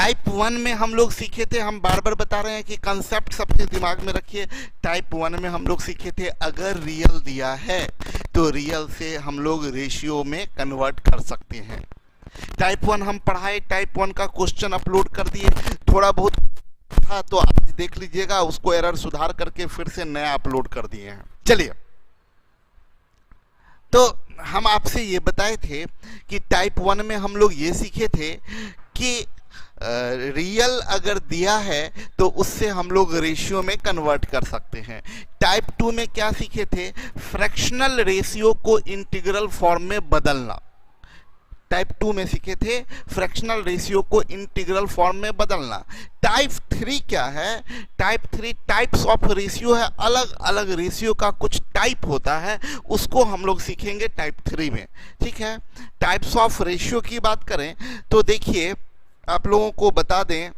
Type 1 में हम लोग सीखे थे, हम बार बार बता रहे हैं कि कंसेप्ट सबके दिमाग में रखिए। टाइप 1 में हम लोग सीखे थे अगर रियल दिया है तो रियल से हम लोग रेशियो में कन्वर्ट कर सकते हैं। टाइप 1 हम पढ़ाए, टाइप 1 का क्वेश्चन अपलोड कर दिए, थोड़ा बहुत था तो आप देख लीजिएगा, उसको एरर सुधार करके फिर से नया अपलोड कर दिए हैं। चलिए, तो हम आपसे ये बताए थे कि टाइप 1 में हम लोग ये सीखे थे कि रियल अगर दिया है तो उससे हम लोग रेशियो में कन्वर्ट कर सकते हैं। टाइप 2 में क्या सीखे थे? फ्रैक्शनल रेशियो को इंटीग्रल फॉर्म में बदलना। टाइप 2 में सीखे थे फ्रैक्शनल रेशियो को इंटीग्रल फॉर्म में बदलना। टाइप 3 क्या है? टाइप 3 टाइप्स ऑफ रेशियो है, अलग अलग रेशियो का कुछ टाइप होता है, उसको हम लोग सीखेंगे टाइप 3 में। ठीक है, टाइप्स ऑफ रेशियो की बात करें तो देखिए, आप लोगों को बता दें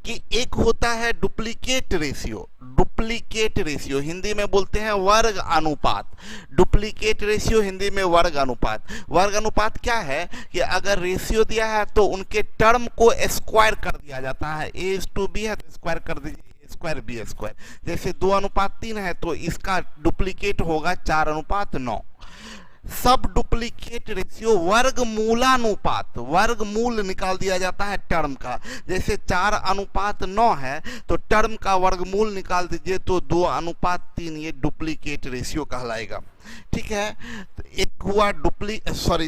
कि एक होता है duplicate ratio. Duplicate ratio Hindi में बोलते हैं वर्ग अनुपात। डुप्लीकेट रेशियो हिंदी में वर्ग अनुपात। वर्ग अनुपात क्या है कि अगर रेशियो दिया है तो उनके टर्म को स्क्वायर कर दिया जाता है। A:B है तो स्क्वायर कर दीजिए, स्क्वायर B स्क्वायर। जैसे 2:3 है तो इसका डुप्लीकेट होगा 4:9। सब डुप्लीकेट रेशियो वर्गमूलानुपात, वर्गमूल निकाल दिया जाता है टर्म का। जैसे 4:9 है तो टर्म का वर्गमूल निकाल दीजिए तो 2:3, ये डुप्लीकेट रेशियो कहलाएगा। ठीक है, तो एक हुआ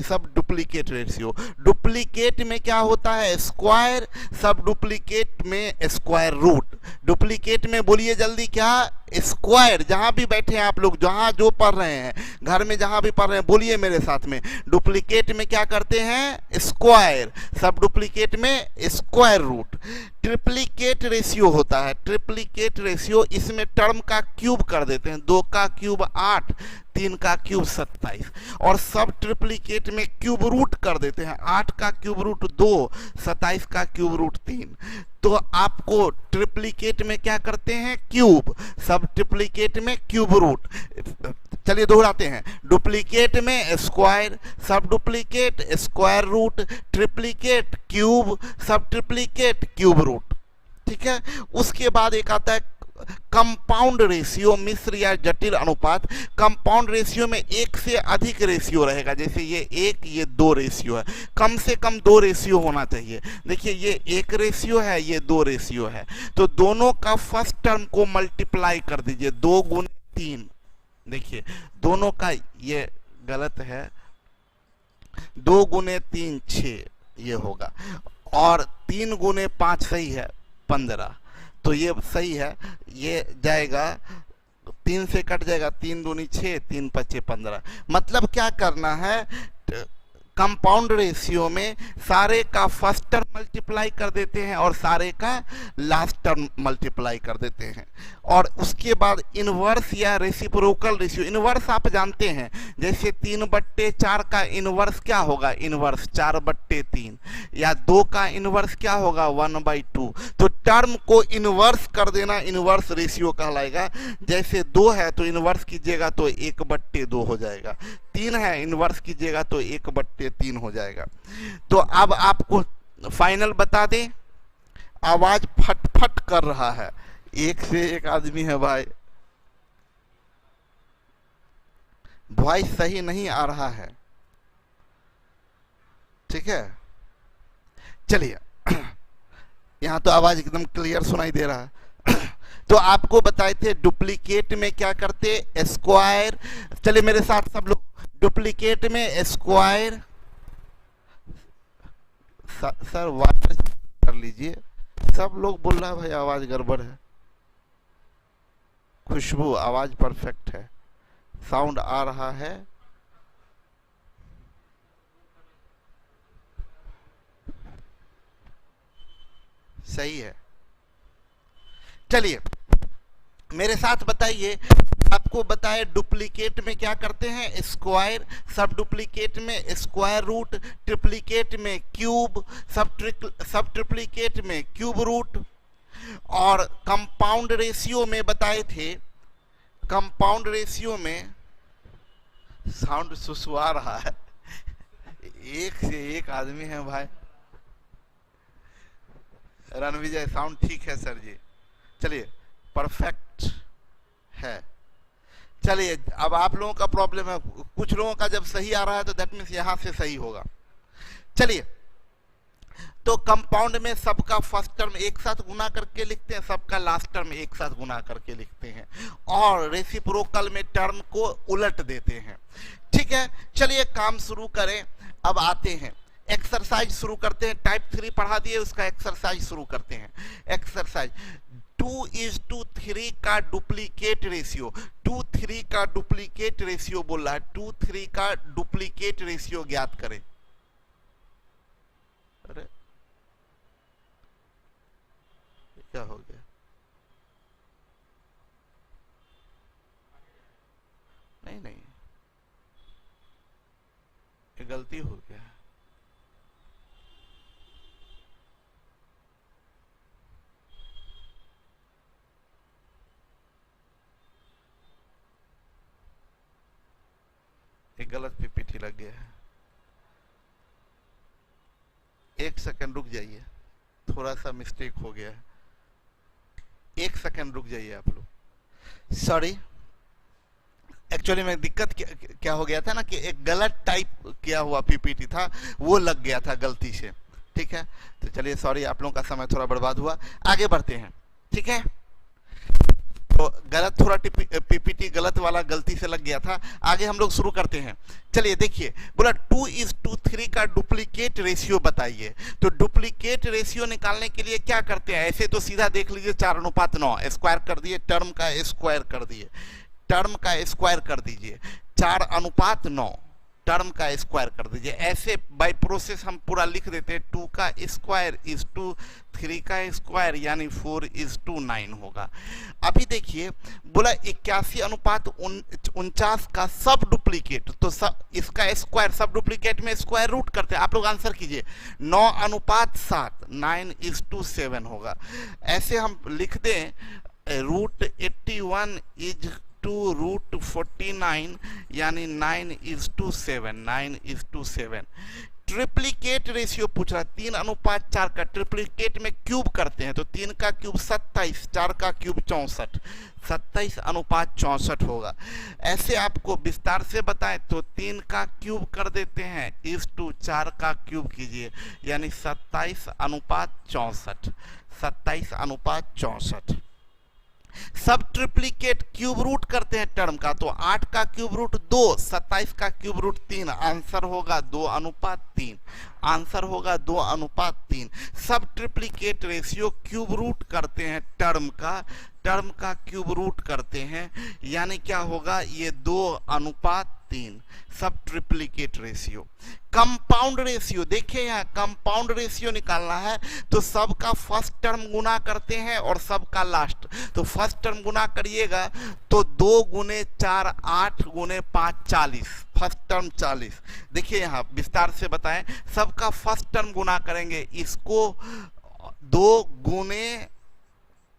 सब डुप्लीकेट रेशियो। डुप्लीकेट में क्या होता है? स्क्वायर। सब डुप्लीकेट में स्क्वायर रूट। डुप्लीकेट में बोलिए जल्दी क्या? स्क्वायर। जहां भी बैठे हैं आप लोग, जहां जो पढ़ रहे हैं, घर में जहां भी पढ़ रहे हैं, बोलिए मेरे साथ में। डुप्लीकेट में क्या करते हैं? स्क्वायर। सब डुप्लीकेट में स्क्वायर रूट। ट्रिप्लीकेट रेशियो होता है। ट्रिप्लीकेट रेशियो, इसमें टर्म का क्यूब कर देते हैं। 2 का क्यूब 8, 3 का क्यूब 27। और सब ट्रिप्लीकेट में क्यूब रूट कर देते हैं। 8 का क्यूब रूट 2, 27 का क्यूब रूट 3। तो आपको ट्रिप्लीकेट में क्या करते हैं? क्यूब। सब ट्रिप्लीकेट में क्यूब रूट। चलिए दोहराते हैं। डुप्लीकेट में square, sub duplicate square root, triplicate cube, sub triplicate cube root. ठीक है, उसके बाद एक आता है कंपाउंड रेशियो, मिश्र या जटिल अनुपात। कंपाउंड रेशियो में एक से अधिक रेशियो रहेगा। जैसे ये 1, ये 2 रेशियो है, कम से कम 2 रेशियो होना चाहिए। देखिए ये 1 रेशियो है, ये 2 रेशियो है, तो दोनों का फर्स्ट टर्म को मल्टीप्लाई कर दीजिए, 2 गुने 3। देखिए दोनों का, ये गलत है, 2 गुने 3 6 ये होगा, और 3 गुने 5 सही है 15, तो ये सही है। ये जाएगा 3 से कट जाएगा, 3 दूनी 6, 3 पचे 15। मतलब क्या करना है? कंपाउंड रेशियो में सारे का फर्स्ट टर्म मल्टीप्लाई कर देते हैं और सारे का लास्ट टर्म मल्टीप्लाई कर देते हैं, और उसके बाद इनवर्स या रेसिप्रोकल रेशियो। इनवर्स आप जानते हैं, जैसे 3/4 का इनवर्स क्या होगा? इनवर्स 4/3। या 2 का इनवर्स क्या होगा? 1/2। तो टर्म को इनवर्स कर देना इनवर्स रेशियो कहलाएगा। जैसे 2 है तो इनवर्स कीजिएगा तो 1/2 हो जाएगा। 3 है, इनवर्स कीजिएगा तो 1/3 हो जाएगा। तो अब आपको फाइनल बता दें, आवाज फटफट कर रहा है, एक से एक आदमी है भाई, वॉइस सही नहीं आ रहा है। ठीक है, चलिए यहां तो आवाज एकदम क्लियर सुनाई दे रहा है। तो आपको बताए थे डुप्लीकेट में क्या करते? स्क्वायर। चलिए मेरे साथ सब लोग, डुप्लीकेट में स्क्वायर। सर वाटर कर लीजिए, सब लोग बोल रहा है भाई आवाज गड़बड़ है। खुशबू आवाज परफेक्ट है, साउंड आ रहा है। सही है, चलिए मेरे साथ बताइए। आपको बताए डुप्लीकेट में क्या करते हैं? स्क्वायर। सब डुप्लीकेट में स्क्वायर रूट, ट्रिप्लीकेट में क्यूब, सब ट्रिप्लीकेट में क्यूब रूट। और कंपाउंड रेशियो में बताए थे, कंपाउंड रेशियो में साउंड सुसुआ रहा है, एक से एक आदमी है भाई। रणविजय साउंड ठीक है सर जी, चलिए परफेक्ट है। चलिए अब आप लोगों का प्रॉब्लम है, कुछ लोगों का जब सही आ रहा है तो दैट मीन्स यहां से सही होगा। चलिए तो कंपाउंड में सबका फर्स्ट टर्म एक साथ गुना करके लिखते हैं, सबका लास्ट टर्म एक साथ गुना करके लिखते हैं, और रेसिप्रोकल में टर्म को उलट देते हैं। ठीक है, चलिए काम शुरू करें। अब आते हैं एक्सरसाइज शुरू करते हैं। टाइप 3 पढ़ा दिए, उसका एक्सरसाइज शुरू करते हैं। एक्सरसाइज 2:3 का डुप्लीकेट रेशियो, 2:3 का डुप्लीकेट रेशियो बोल रहा है, 2:3 का डुप्लीकेट रेशियो ज्ञात करें। अरे क्या हो गया? नहीं नहीं, ये गलती हो गया। एक गलत पीपीटी लग गया है। एक सेकंड रुक जाइए, थोड़ा सा मिस्टेक हो गया है। एक सेकंड रुक जाइए आप लोग, सॉरी। एक्चुअली में दिक्कत क्या हो गया था ना कि एक गलत टाइप किया हुआ पीपीटी था, वो लग गया था गलती से। ठीक है, तो चलिए सॉरी, आप लोगों का समय थोड़ा बर्बाद हुआ। आगे बढ़ते हैं। ठीक है, तो गलत थोड़ा पीपीटी गलत वाला गलती से लग गया था। आगे हम लोग शुरू करते हैं। चलिए देखिए, बोला 2:3 का डुप्लीकेट रेशियो बताइए। तो डुप्लीकेट रेशियो निकालने के लिए क्या करते हैं? ऐसे तो सीधा देख लीजिए 4:9 स्क्वायर कर दिए, टर्म का स्क्वायर कर दिए, टर्म का स्क्वायर कर दीजिए, 4:9 टर्म का स्क्वायर कर दीजिए। ऐसे बाय प्रोसेस हम पूरा लिख देते हैं। 2 का स्क्वायर इज 2, 3 का स्क्वायर यानी 4:9 होगा। अभी देखिए बोला 81:49 का सब डुप्लीकेट, तो सब इसका स्क्वायर, सब डुप्लीकेट में स्क्वायर रूट करते हैं। आप लोग आंसर कीजिए, 9:7 9:7 होगा। ऐसे हम लिख दें √81 इज टू √49 यानी 9:7, 9:7। ट्रिप्लीकेट रेशियो पूछ रहा है, 3:4 का ट्रिप्लीकेट में क्यूब करते हैं, तो 3 का क्यूब 27, 4 का क्यूब 64, 27:64 होगा। ऐसे आपको विस्तार से बताएं तो 3 का क्यूब कर देते हैं, इस टू 4 का क्यूब कीजिए यानी 27:64, 27:64। सब ट्रिप्लीकेट क्यूब रूट करते हैं टर्म का, तो 8 का क्यूब रूट 2, 27 का क्यूब रूट 3, आंसर होगा 2:3, आंसर होगा 2:3। सब ट्रिप्लीकेट रेशियो क्यूब रूट करते हैं टर्म का क्यूब रूट करते हैं यानी क्या होगा, ये 2:3 सब ट्रिप्लीकेट रेशियो। कंपाउंड रेशियो देखिए, यहाँ कंपाउंड रेशियो निकालना है तो सबका फर्स्ट टर्म गुना करते हैं और सबका लास्ट। तो फर्स्ट टर्म गुना करिएगा तो 2 गुने 4 8 गुने 5 40, फर्स्ट टर्म 40। देखिए यहाँ विस्तार से बताएं, सबका फर्स्ट टर्म गुना करेंगे, इसको 2 गुने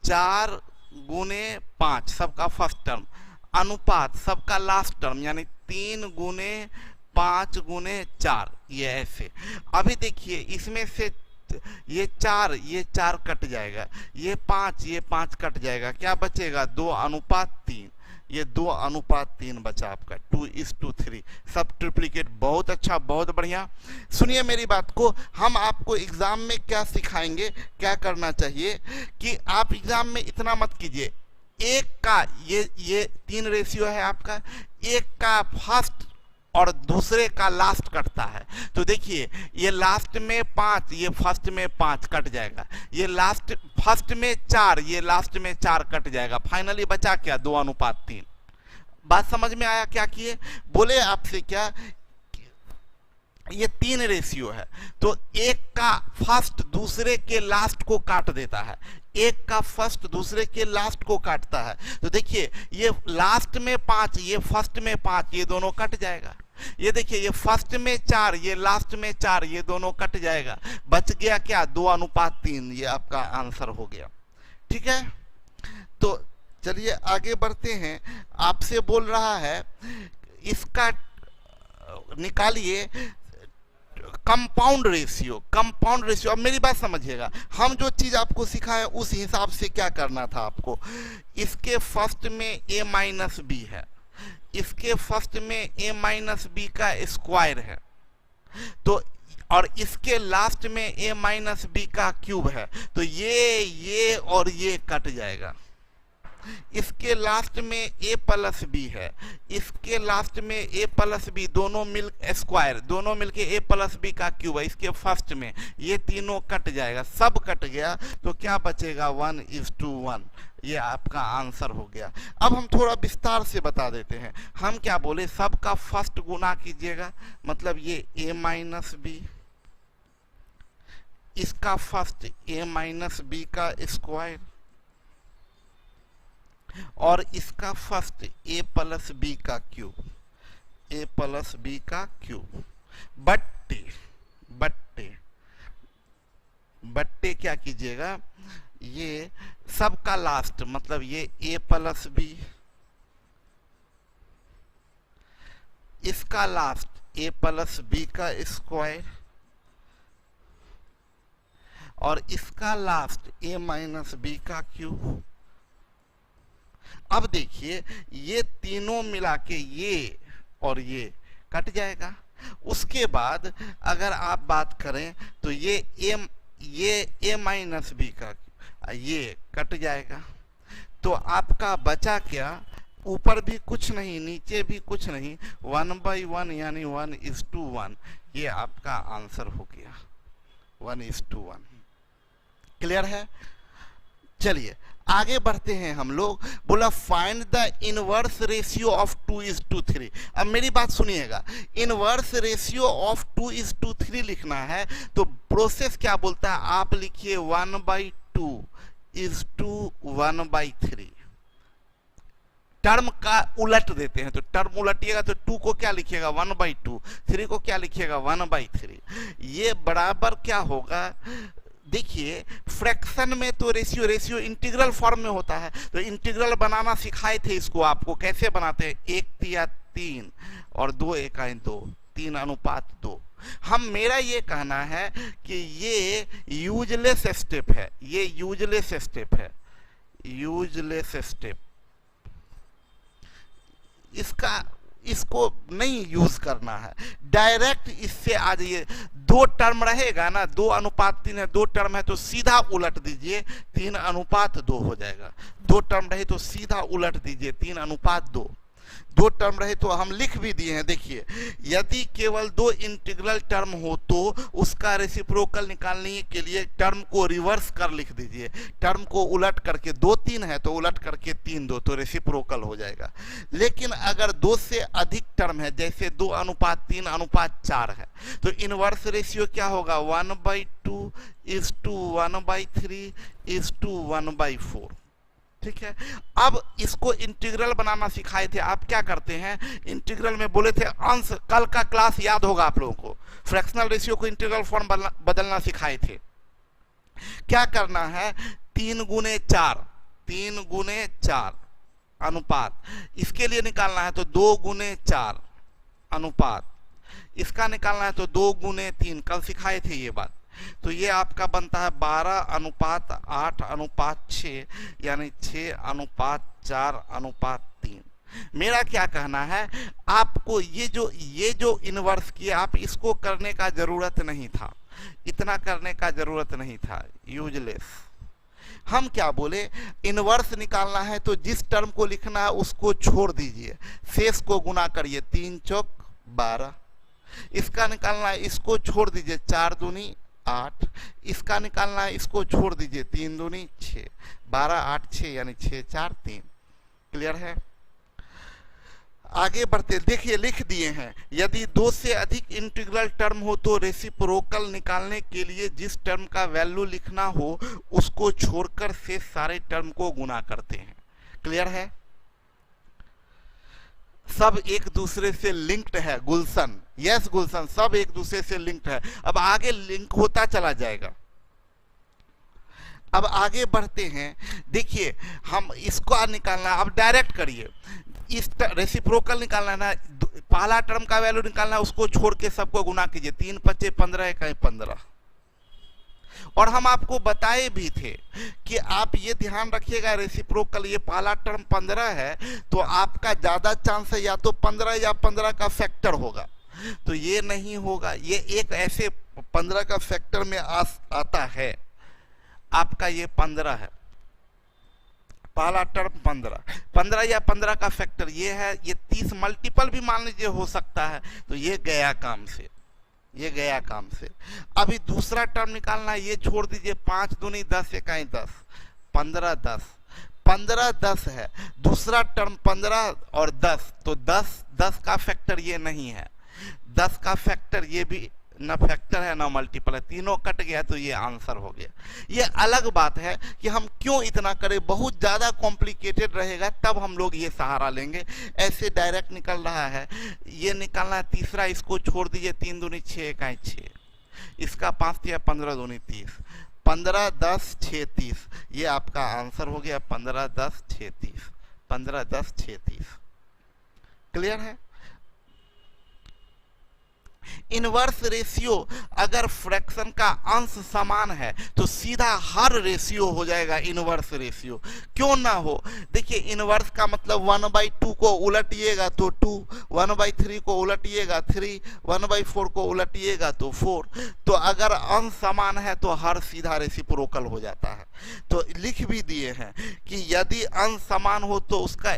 4 गुने 5 सबका फर्स्ट टर्म, अनुपात सबका लास्ट टर्म यानी 3 गुने 5 गुने 4, ये ऐसे। अभी देखिए इसमें से ये 4 कट जाएगा, ये 5 कट जाएगा, क्या बचेगा 2:3, ये 2:3 बचा आपका, 2:3 सब ट्रिप्लीकेट। बहुत अच्छा, बहुत बढ़िया। सुनिए मेरी बात को, हम आपको एग्जाम में क्या सिखाएंगे, क्या करना चाहिए कि आप एग्जाम में इतना मत कीजिए, एक का ये 3 रेशियो है आपका, एक का फर्स्ट और दूसरे का लास्ट कटता है। तो देखिए ये लास्ट में 5, ये फर्स्ट में 5 कट जाएगा, ये लास्ट फर्स्ट में 4, ये लास्ट में 4 कट जाएगा, फाइनली बचा क्या 2:3। बात समझ में आया क्या किए? बोले आपसे क्या, ये 3 रेशियो है तो एक का फर्स्ट दूसरे के लास्ट को काट देता है, एक का फर्स्ट दूसरे के लास्ट को काटता है। तो देखिए ये लास्ट में 5, ये फर्स्ट में 5, ये दोनों कट जाएगा। ये देखिए ये फर्स्ट में 4, ये लास्ट में 4, ये दोनों कट जाएगा, बच गया क्या 2:3, ये आपका आंसर हो गया। ठीक है, तो चलिए आगे बढ़ते हैं। आपसे बोल रहा है इसका निकालिए कंपाउंड रेशियो। अब मेरी बात समझिएगा, हम जो चीज आपको सिखाए उस हिसाब से क्या करना था आपको। इसके फर्स्ट में a माइनस बी है, इसके फर्स्ट में a माइनस बी का स्क्वायर है, तो और इसके लास्ट में a माइनस बी का क्यूब है, तो ये और ये कट जाएगा। इसके लास्ट में a प्लस बी है, इसके लास्ट में a प्लस बी, दोनों मिल स्क्वायर, दोनों मिलके a प्लस बी का क्यूब है। इसके फर्स्ट में ये तीनों कट जाएगा, सब कट गया, तो क्या बचेगा 1:1। ये आपका आंसर हो गया। अब हम थोड़ा विस्तार से बता देते हैं। हम क्या बोले, सबका फर्स्ट गुना कीजिएगा, मतलब ये a माइनस बी, इसका फर्स्ट a माइनस बी का स्क्वायर, और इसका फर्स्ट a प्लस बी का क्यूब, a प्लस बी का क्यूब, बट्टे क्या कीजिएगा, ये सबका लास्ट, मतलब ये a प्लस बी, इसका लास्ट a प्लस बी का स्क्वायर, और इसका लास्ट a माइनस बी का क्यूब। अब देखिए, ये तीनों मिला के ये और ये कट जाएगा। उसके बाद अगर आप बात करें तो ये a माइनस बी का ये कट जाएगा, तो आपका बचा क्या, ऊपर भी कुछ नहीं नीचे भी कुछ नहीं, 1/1 यानी 1:1। ये आपका आंसर हो गया 1:1। क्लियर है? चलिए आगे बढ़ते हैं हम लोग। बोला find the inverse ratio of 2:3। अब मेरी बात सुनिएगा, इनवर्स रेशियो ऑफ 2:3 लिखना है तो प्रोसेस क्या बोलता है, आप लिखिए 1/2 is to 1/3। टर्म का उलट देते हैं, तो टर्म उलटिएगा तो 2 को क्या लिखिएगा 1/2, 3 को क्या लिखिएगा 1/3। ये बराबर क्या होगा, देखिए फ्रैक्शन में तो रेशियो इंटीग्रल फॉर्म में होता है, तो इंटीग्रल बनाना सिखाए थे इसको आपको, कैसे बनाते हैं, 1/3 और 2/2, 3:2। मेरा ये कहना है कि ये यूजलेस स्टेप है, ये यूजलेस स्टेप है, यूजलेस स्टेप, इसको नहीं यूज करना है, डायरेक्ट इससे आ जाइए। 2 टर्म रहेगा ना, 2:3 है, 2 टर्म है तो सीधा उलट दीजिए, 3:2 हो जाएगा। 2 टर्म रहे तो सीधा उलट दीजिए, 3:2। 2 टर्म रहे तो हम लिख भी दिए हैं, देखिए यदि केवल 2 इंटीग्रल टर्म हो तो उसका रेसिप्रोकल निकालने के लिए टर्म को रिवर्स कर लिख दीजिए, टर्म को उलट करके 2-3 है तो उलट करके 3-2, तो रेसिप्रोकल हो जाएगा। लेकिन अगर 2 से अधिक टर्म है, जैसे 2:3:4 है, तो इनवर्स रेशियो क्या होगा, 1/2 is to 1/3 is to 1/4। ठीक है, अब इसको इंटीग्रल बनाना सिखाए थे, आप क्या करते हैं, इंटीग्रल में बोले थे अंश, कल का क्लास याद होगा आप लोगों को, फ्रैक्शनल रेशियो को इंटीग्रल फॉर्म बदलना सिखाए थे। क्या करना है, 3×4 अनुपात, इसके लिए निकालना है तो 2×4 अनुपात, इसका निकालना है तो 2×3, कल सिखाए थे ये बात। तो ये आपका बनता है 12:8:6, यानी 6:4:3। मेरा क्या कहना है, आपको ये जो इनवर्स किया, आप इसको करने का जरूरत नहीं था, इतना करने का जरूरत नहीं था, यूजलेस। हम क्या बोले, इनवर्स निकालना है तो जिस टर्म को लिखना है उसको छोड़ दीजिए, शेष को गुना करिए, 3×4=12। इसका निकालना है, इसको छोड़ दीजिए, 4×2=8। इसका निकालना है, इसको छोड़ दीजिए, 3×2=6, 12×8=6 यानी 6×4=3। क्लियर है? आगे बढ़ते, देखिए लिख दिए हैं, यदि 2 से अधिक इंटीग्रल टर्म हो तो रेसिप्रोकल निकालने के लिए जिस टर्म का वैल्यू लिखना हो उसको छोड़कर से सारे टर्म को गुना करते हैं। क्लियर है? सब एक दूसरे से लिंक्ड है गुलशन, यस गुलशन, सब एक दूसरे से लिंक्ड है। अब आगे लिंक होता चला जाएगा। अब आगे बढ़ते हैं, देखिए हम इसको निकालना, अब डायरेक्ट करिए, इस रेसिप्रोकल निकालना है ना, पहला टर्म का वैल्यू निकालना है, उसको छोड़ के सबको गुना कीजिए, 3 पच्चे 15 इकाई 15। और हम आपको बताए भी थे कि आप ये ध्यान रखिएगा, रेसिप्रोकल ये पहला टर्म 15 है तो आपका ज्यादा चांस है या तो 15 या 15 का फैक्टर होगा, तो ये नहीं होगा। ये एक ऐसे 15 का फैक्टर में आता है, आपका ये 15 है, पहला टर्म 15 या 15 का फैक्टर ये है, ये 30 मल्टीपल भी मान लीजिए हो सकता है, तो ये गया काम से, ये गया काम से। अभी दूसरा टर्म निकालना है, ये छोड़ दीजिए, 5 दूनी 10 इकाई 10, 15 10, 15 10 है, दूसरा टर्म 15 और 10, तो 10 का फैक्टर ये नहीं है, 10 का फैक्टर ये भी न फैक्टर है न मल्टीपल है, तीनों कट गया तो ये आंसर हो गया। ये अलग बात है कि हम क्यों इतना करें, बहुत ज़्यादा कॉम्प्लिकेटेड रहेगा तब हम लोग ये सहारा लेंगे। ऐसे डायरेक्ट निकल रहा है, ये निकालना है तीसरा, इसको छोड़ दीजिए, 3 दूनी 6 इकाई 6, इसका 5 दिया 15 दूनी 30, 15 10 6 30, ये आपका आंसर हो गया 15 10 6 30, 15 10 6 30। क्लियर है? इनवर्स रेशियो, अगर फ्रैक्शन का अंश समान है तो सीधा हर रेशियो हो जाएगा इनवर्स रेशियो, क्यों ना हो। देखिए इनवर्स का मतलब 1/2 को उलटिएगा तो 2, 1/3 को उलटिएगा 3, 1/4 को उलटिएगा तो 4। तो अगर अंश समान है तो हर सीधा रेसिप्रोकल हो जाता है। तो लिख भी दिए हैं कि यदि अंश समान हो तो उसका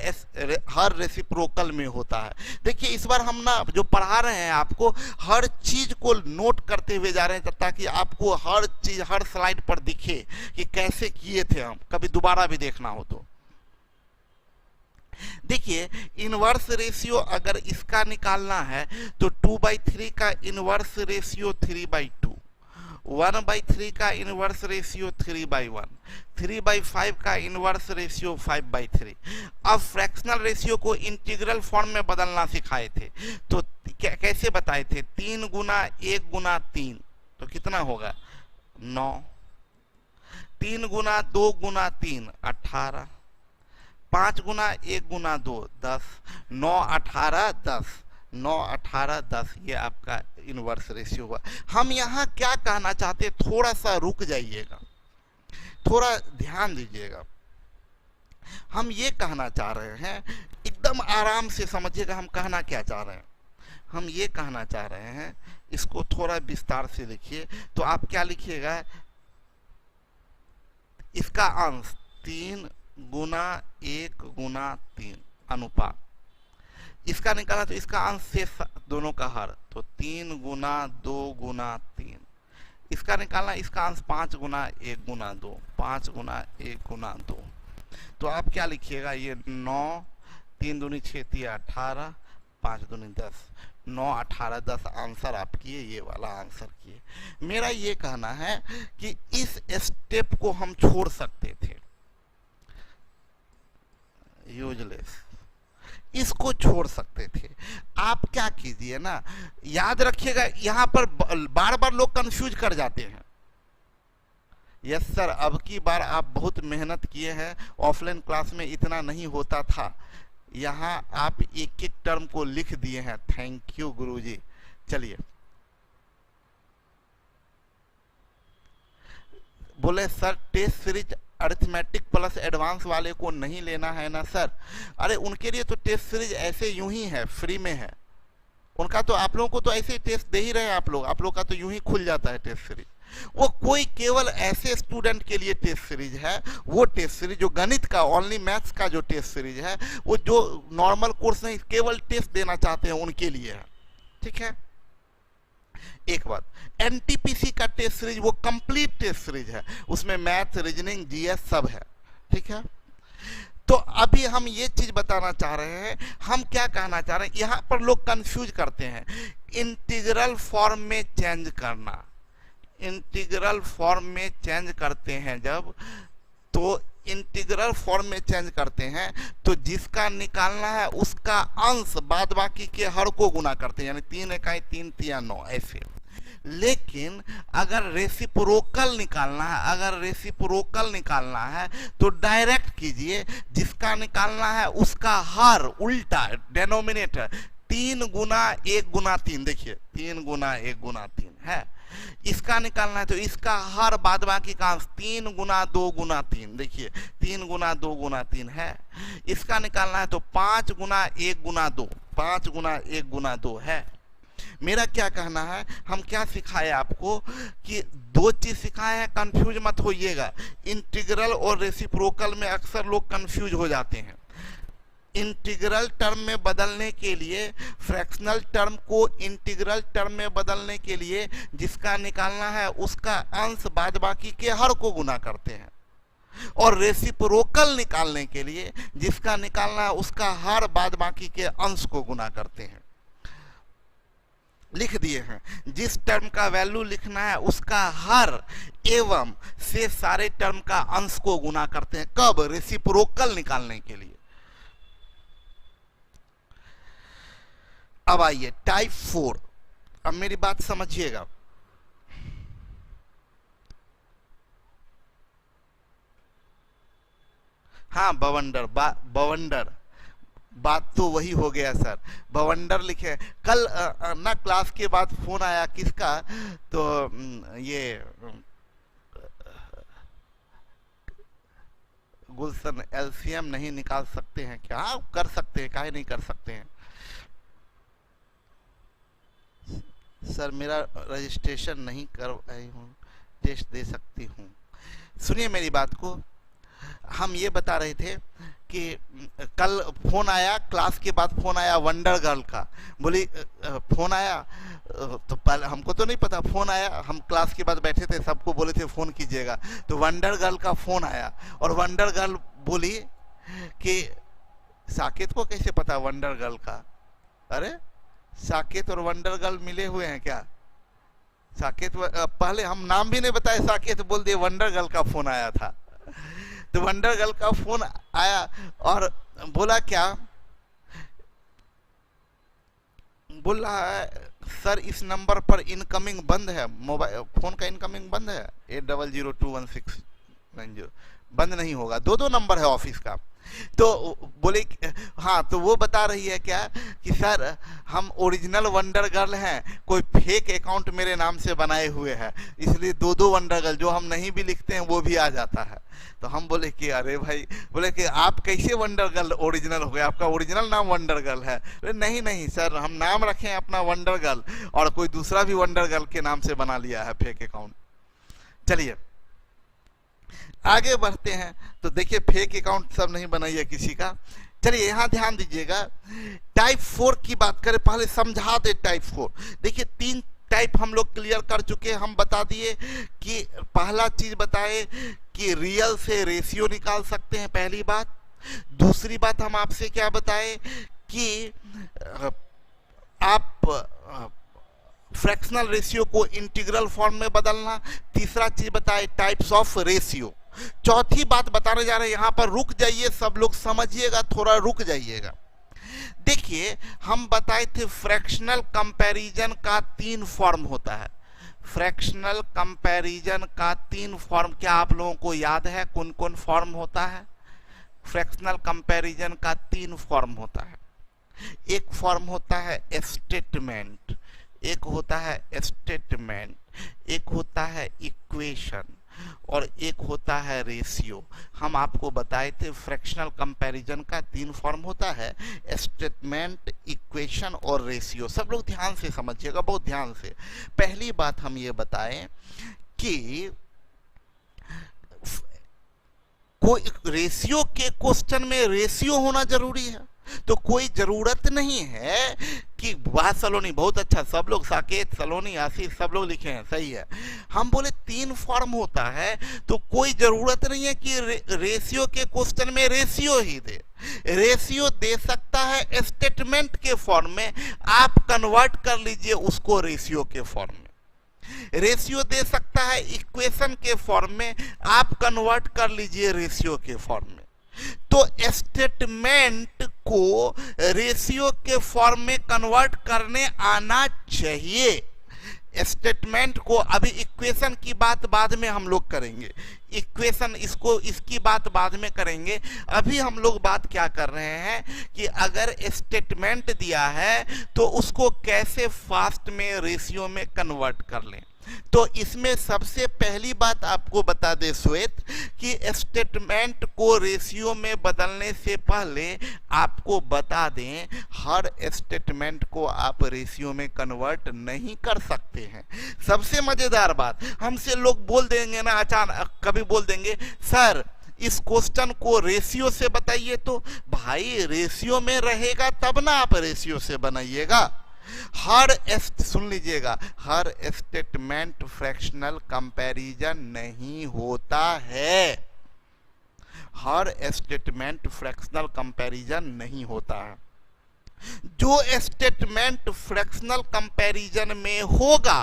हर रेसिप्रोकल में होता है। देखिए इस बार हम ना जो पढ़ा रहे हैं आपको हर चीज को नोट करते हुए जा रहे हैं ताकि आपको हर चीज हर स्लाइड पर दिखे कि कैसे किए थे हम, कभी दोबारा भी देखना हो तो। देखिए इनवर्स रेशियो अगर इसका निकालना है तो 2/3 का इनवर्स रेशियो 3/2, 1/3 का इनवर्स रेशियो 3/1, 3/5 का इनवर्स रेशियो 5/3। अब फ्रैक्शनल रेशियो को इंटीग्रल फॉर्म में बदलना सिखाए थे, तो कैसे बताए थे, 3 गुना 1 गुना 3 तो कितना होगा 9, 3 गुना 2 गुना 3 18, 5 गुना 1 गुना 2 10, 9 18 10, 9 18 10, ये आपका इनवर्स रेशियो हुआ। हम यहाँ क्या कहना चाहते हैं, थोड़ा सा रुक जाइएगा, थोड़ा ध्यान दीजिएगा। हम ये कहना चाह रहे हैं, एकदम आराम से समझिएगा हम कहना क्या चाह रहे हैं। हम ये कहना चाह रहे हैं, इसको थोड़ा विस्तार से लिखिए, तो आप क्या लिखिएगा, इसका अंश 3 गुना 1 गुना 3 अनुपात, इसका निकाला तो इसका अंश से दोनों का हर, तो 3 गुना 2 गुना 3, इसका निकालना, इसका अंश 5 गुना 1 गुना 2, 5 गुना 1 गुना 2। तो आप क्या लिखिएगा, ये 9, 3 दूनी 6 3 18, 5 दूनी 10, 9 18 10 आंसर आप किए, ये वाला आंसर किए। मेरा ये कहना है कि इस स्टेप को हम छोड़ सकते थे, यूजलेस, इसको छोड़ सकते थे। आप क्या कीजिए ना, याद रखिएगा, यहाँ पर बार बार लोग कंफ्यूज कर जाते हैं। यस सर, अब की बार आप बहुत मेहनत किए हैं, ऑफलाइन क्लास में इतना नहीं होता था, यहाँ आप एक एक टर्म को लिख दिए हैं, थैंक यू गुरुजी। चलिए, बोले sir test series arithmetic plus advance वाले को नहीं लेना है ना सर। अरे उनके लिए तो टेस्ट सीरीज ऐसे यूं ही है, फ्री में है, उनका तो आप लोगों को तो ऐसे ही टेस्ट दे ही रहे हैं आप लोग का तो यूं ही खुल जाता है टेस्ट सीरीज। वो कोई केवल ऐसे स्टूडेंट के लिए टेस्ट सीरीज है, वो टेस्ट सीरीज जो गणित का ओनली मैथ्स का जो टेस्ट सीरीज है, वो जो नॉर्मल कोर्स नहीं केवल टेस्ट देना चाहते हैं उनके लिए है, ठीक है। एक बात, एनटीपीसी का टेस्ट सीरीज वो कंप्लीट टेस्ट सीरीज है, उसमें मैथ रीजनिंग जीएस सब है, ठीक है। तो अभी हम ये चीज बताना चाह रहे हैं, हम क्या कहना चाह रहे हैं, यहां पर लोग कंफ्यूज करते हैं, इंटीग्रल फॉर्म में चेंज करना, इंटीग्रल फॉर्म में चेंज करते हैं जब, तो इंटीग्रल फॉर्म में चेंज करते हैं तो जिसका निकालना है उसका अंश बाद बाकी के हर को गुना करते हैं, यानी 3 इकाई 3 3 9 ऐसे। लेकिन अगर रेसिप्रोकल निकालना है, अगर रेसिप्रोकल निकालना है तो डायरेक्ट कीजिए, जिसका निकालना है उसका हर उल्टा डेनोमिनेटर 3 गुना 1 गुना 3, देखिए 3 गुना 1 गुना 3 है, इसका निकालना है तो इसका हर बाद बाकी का अंश 3 गुना 2 गुना 3, देखिए 3 गुना 2 गुना 3 है, इसका निकालना है तो 5 गुना 1 गुना 2, 5 गुना 1 गुना 2 है। मेरा क्या कहना है, हम क्या सिखाए आपको कि 2 चीज सिखाए हैं, कंफ्यूज मत होइएगा। इंटीग्रल और रेसिप्रोकल में अक्सर लोग कंफ्यूज हो जाते हैं। इंटीग्रल टर्म में बदलने के लिए, फ्रैक्शनल टर्म को इंटीग्रल टर्म में बदलने के लिए जिसका निकालना है उसका अंश बाद बाकी के हर को गुना करते हैं, और रेसिप्रोकल निकालने के लिए जिसका निकालना है उसका हर बाद बाकी के अंश को गुना करते हैं। लिख दिए हैं, जिस टर्म का वैल्यू लिखना है उसका हर एवं से सारे टर्म का अंश को गुना करते हैं। कब? रेसिप्रोकल निकालने के लिए। अब आइए टाइप 4, अब मेरी बात समझिएगा। हाँ, बवंडर, बवंडर, बात तो वही हो गया सर, बवंडर लिखे। कल ना क्लास के बाद फोन आया किसका, तो ये गुलशन एलसीएम नहीं निकाल सकते हैं क्या? हाँ कर सकते हैं, काहे नहीं कर सकते हैं सर, मेरा रजिस्ट्रेशन नहीं करवाई हूँ, टेस्ट दे सकती हूँ। सुनिए मेरी बात को, हम ये बता रहे थे कि कल फोन आया, क्लास के बाद फोन आया वंडर गर्ल का, बोली फोन आया तो पहले हमको तो नहीं पता, फोन आया, हम क्लास के बाद बैठे थे, सबको बोले थे फोन कीजिएगा, तो वंडर गर्ल का फोन आया और वंडर गर्ल बोली कि साकेत को कैसे पता वंडर गर्ल का? अरे साकेत और वंडर गर्ल मिले हुए हैं क्या? साकेत पहले हम नाम भी नहीं बताए, साकेत बोल दिए वंडर गर्ल का फोन आया था। तो वंडर गर्ल का फोन आया और बोला क्या, बोल रहा है सर इस नंबर पर इनकमिंग बंद है, मोबाइल फोन का इनकमिंग बंद है, 80021690 बंद नहीं होगा, 2 नंबर है ऑफिस का। तो बोले हाँ, तो वो बता रही है क्या कि सर हम ओरिजिनल वंडर गर्ल हैं, कोई फेक अकाउंट मेरे नाम से बनाए हुए हैं, इसलिए 2 वंडर गर्ल जो हम नहीं भी लिखते हैं वो भी आ जाता है। तो हम बोले कि अरे भाई, बोले कि आप कैसे वंडर गर्ल ओरिजिनल हो गए, आपका ओरिजिनल नाम वंडर गर्ल है? नहीं नहीं सर, हम नाम रखे हैं अपना वंडर गर्ल और कोई दूसरा भी वंडर गर्ल के नाम से बना लिया है फेक अकाउंट। चलिए आगे बढ़ते हैं। तो देखिए फेक अकाउंट सब नहीं बनाइए किसी का। चलिए यहां ध्यान दीजिएगा, टाइप 4 की बात करें, पहले समझा दे टाइप 4। देखिए 3 टाइप हम लोग क्लियर कर चुके हैं। हम बता दिए कि पहला चीज बताए कि रियल से रेशियो निकाल सकते हैं, पहली बात। दूसरी बात हम आपसे क्या बताए कि आप फ्रैक्शनल रेशियो को इंटीग्रल फॉर्म में बदलना। तीसरा चीज बताए टाइप्स ऑफ रेशियो। चौथी बात बताने जा रहे हैं, यहां पर रुक जाइए, सब लोग समझिएगा, थोड़ा रुक जाइएगा। देखिए हम बताए थे फ्रैक्शनल कंपैरिजन का 3 फॉर्म होता है। फ्रैक्शनल कंपैरिजन का 3 फॉर्म क्या आप लोगों को याद है? कौन कौन फॉर्म होता है? फ्रैक्शनल कंपैरिजन का 3 फॉर्म होता है। एक फॉर्म होता है स्टेटमेंट, एक होता है स्टेटमेंट, एक होता है इक्वेशन और एक होता है रेशियो। हम आपको बताए थे फ्रैक्शनल कंपैरिजन का 3 फॉर्म होता है, स्टेटमेंट, इक्वेशन और रेशियो। सब लोग ध्यान से समझिएगा, बहुत ध्यान से। पहली बात हम ये बताएं कि कोई रेशियो के क्वेश्चन में रेशियो होना जरूरी है, तो कोई जरूरत नहीं है कि वाह सलोनी बहुत अच्छा, सब लोग साकेत, सलोनी, आशीष सब लोग लिखे हैं, सही है। हम बोले 3 फॉर्म होता है तो कोई जरूरत नहीं है कि रेशियो के क्वेश्चन में रेशियो ही दे। रेशियो दे सकता है स्टेटमेंट के फॉर्म में, आप कन्वर्ट कर लीजिए उसको रेशियो के फॉर्म में। रेशियो दे सकता है इक्वेशन के फॉर्म में, आप कन्वर्ट कर लीजिए रेशियो के फॉर्म में। तो स्टेटमेंट को रेशियो के फॉर्म में कन्वर्ट करने आना चाहिए। स्टेटमेंट को, अभी इक्वेशन की बात बाद में हम लोग करेंगे, इक्वेशन इसकी बात बाद में करेंगे। अभी हम लोग बात क्या कर रहे हैं कि अगर स्टेटमेंट दिया है तो उसको कैसे फास्ट में रेशियो में कन्वर्ट कर लें। तो इसमें सबसे पहली बात आपको बता दे श्वेत कि स्टेटमेंट को रेशियो में बदलने से पहले आपको बता दें हर स्टेटमेंट को आप रेशियो में कन्वर्ट नहीं कर सकते हैं। सबसे मजेदार बात, हमसे लोग बोल देंगे ना, अचानक कभी बोल देंगे सर इस क्वेश्चन को रेशियो से बताइए, तो भाई रेशियो में रहेगा तब ना आप रेशियो से बनाइएगा। सुन लीजिएगा, हर स्टेटमेंट फ्रैक्शनल कंपैरिजन नहीं होता है, हर स्टेटमेंट फ्रैक्शनल कंपैरिजन नहीं होता है। जो स्टेटमेंट फ्रैक्शनल कंपैरिजन में होगा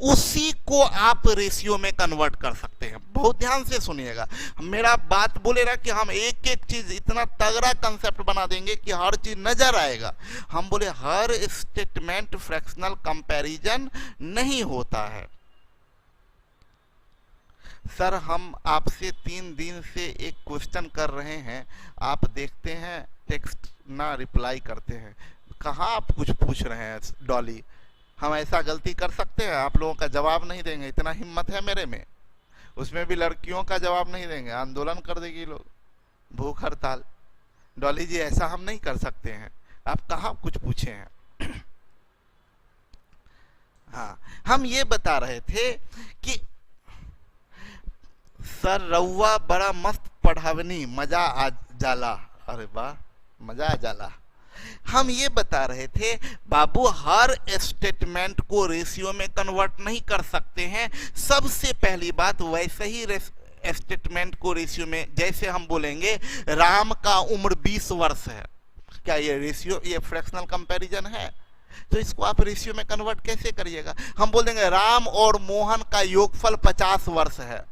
उसी को आप रेशियो में कन्वर्ट कर सकते हैं। बहुत ध्यान से सुनिएगा, मेरा बात बोलेगा कि हम एक एक चीज इतना तगड़ा कंसेप्ट बना देंगे कि हर चीज नजर आएगा। हम बोले हर स्टेटमेंट फ्रैक्शनल कंपैरिजन नहीं होता है। सर हम आपसे 3 दिन से एक क्वेश्चन कर रहे हैं, आप देखते हैं टेक्स्ट ना रिप्लाई करते हैं, कहाँ आप कुछ पूछ रहे हैं डॉली? हम ऐसा गलती कर सकते हैं? आप लोगों का जवाब नहीं देंगे, इतना हिम्मत है मेरे में? उसमें भी लड़कियों का जवाब नहीं देंगे, आंदोलन कर देगी लोग, भूख हड़ताल। डॉली जी ऐसा हम नहीं कर सकते हैं, आप कहाँ कुछ पूछे हैं? हाँ, हम ये बता रहे थे कि सर रउआ बड़ा मस्त पढ़ावनी, मजा आ जाला। अरे वाह, मजा आ जाला। हम ये बता रहे थे बाबू हर स्टेटमेंट को रेशियो में कन्वर्ट नहीं कर सकते हैं। सबसे पहली बात, वैसे ही स्टेटमेंट को रेशियो में, जैसे हम बोलेंगे राम का उम्र 20 वर्ष है, क्या ये रेशियो, ये फ्रैक्शनल कंपैरिजन है? तो इसको आप रेशियो में कन्वर्ट कैसे करिएगा? हम बोल देंगे राम और मोहन का योगफल 50 वर्ष है,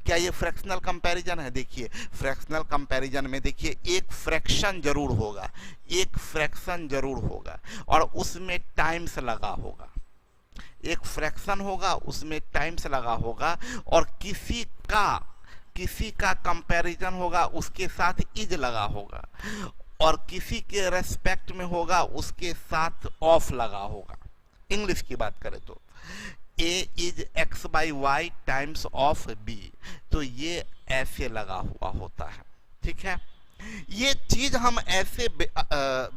क्या ये फ्रैक्शनल कंपैरिजन है? देखिए फ्रैक्शनल कंपैरिजन में देखिए एक फ्रैक्शन जरूर होगा, एक फ्रैक्शन जरूर होगा और उसमें टाइम्स लगा होगा। एक फ्रैक्शन होगा उसमें टाइम्स लगा होगा और किसी का कंपैरिजन होगा उसके साथ इज लगा होगा और किसी के रेस्पेक्ट में होगा उसके साथ ऑफ लगा होगा। इंग्लिश की बात करें तो a is x by Y times of b, तो ये ऐसे लगा हुआ होता है। ठीक है, ये चीज हम ऐसे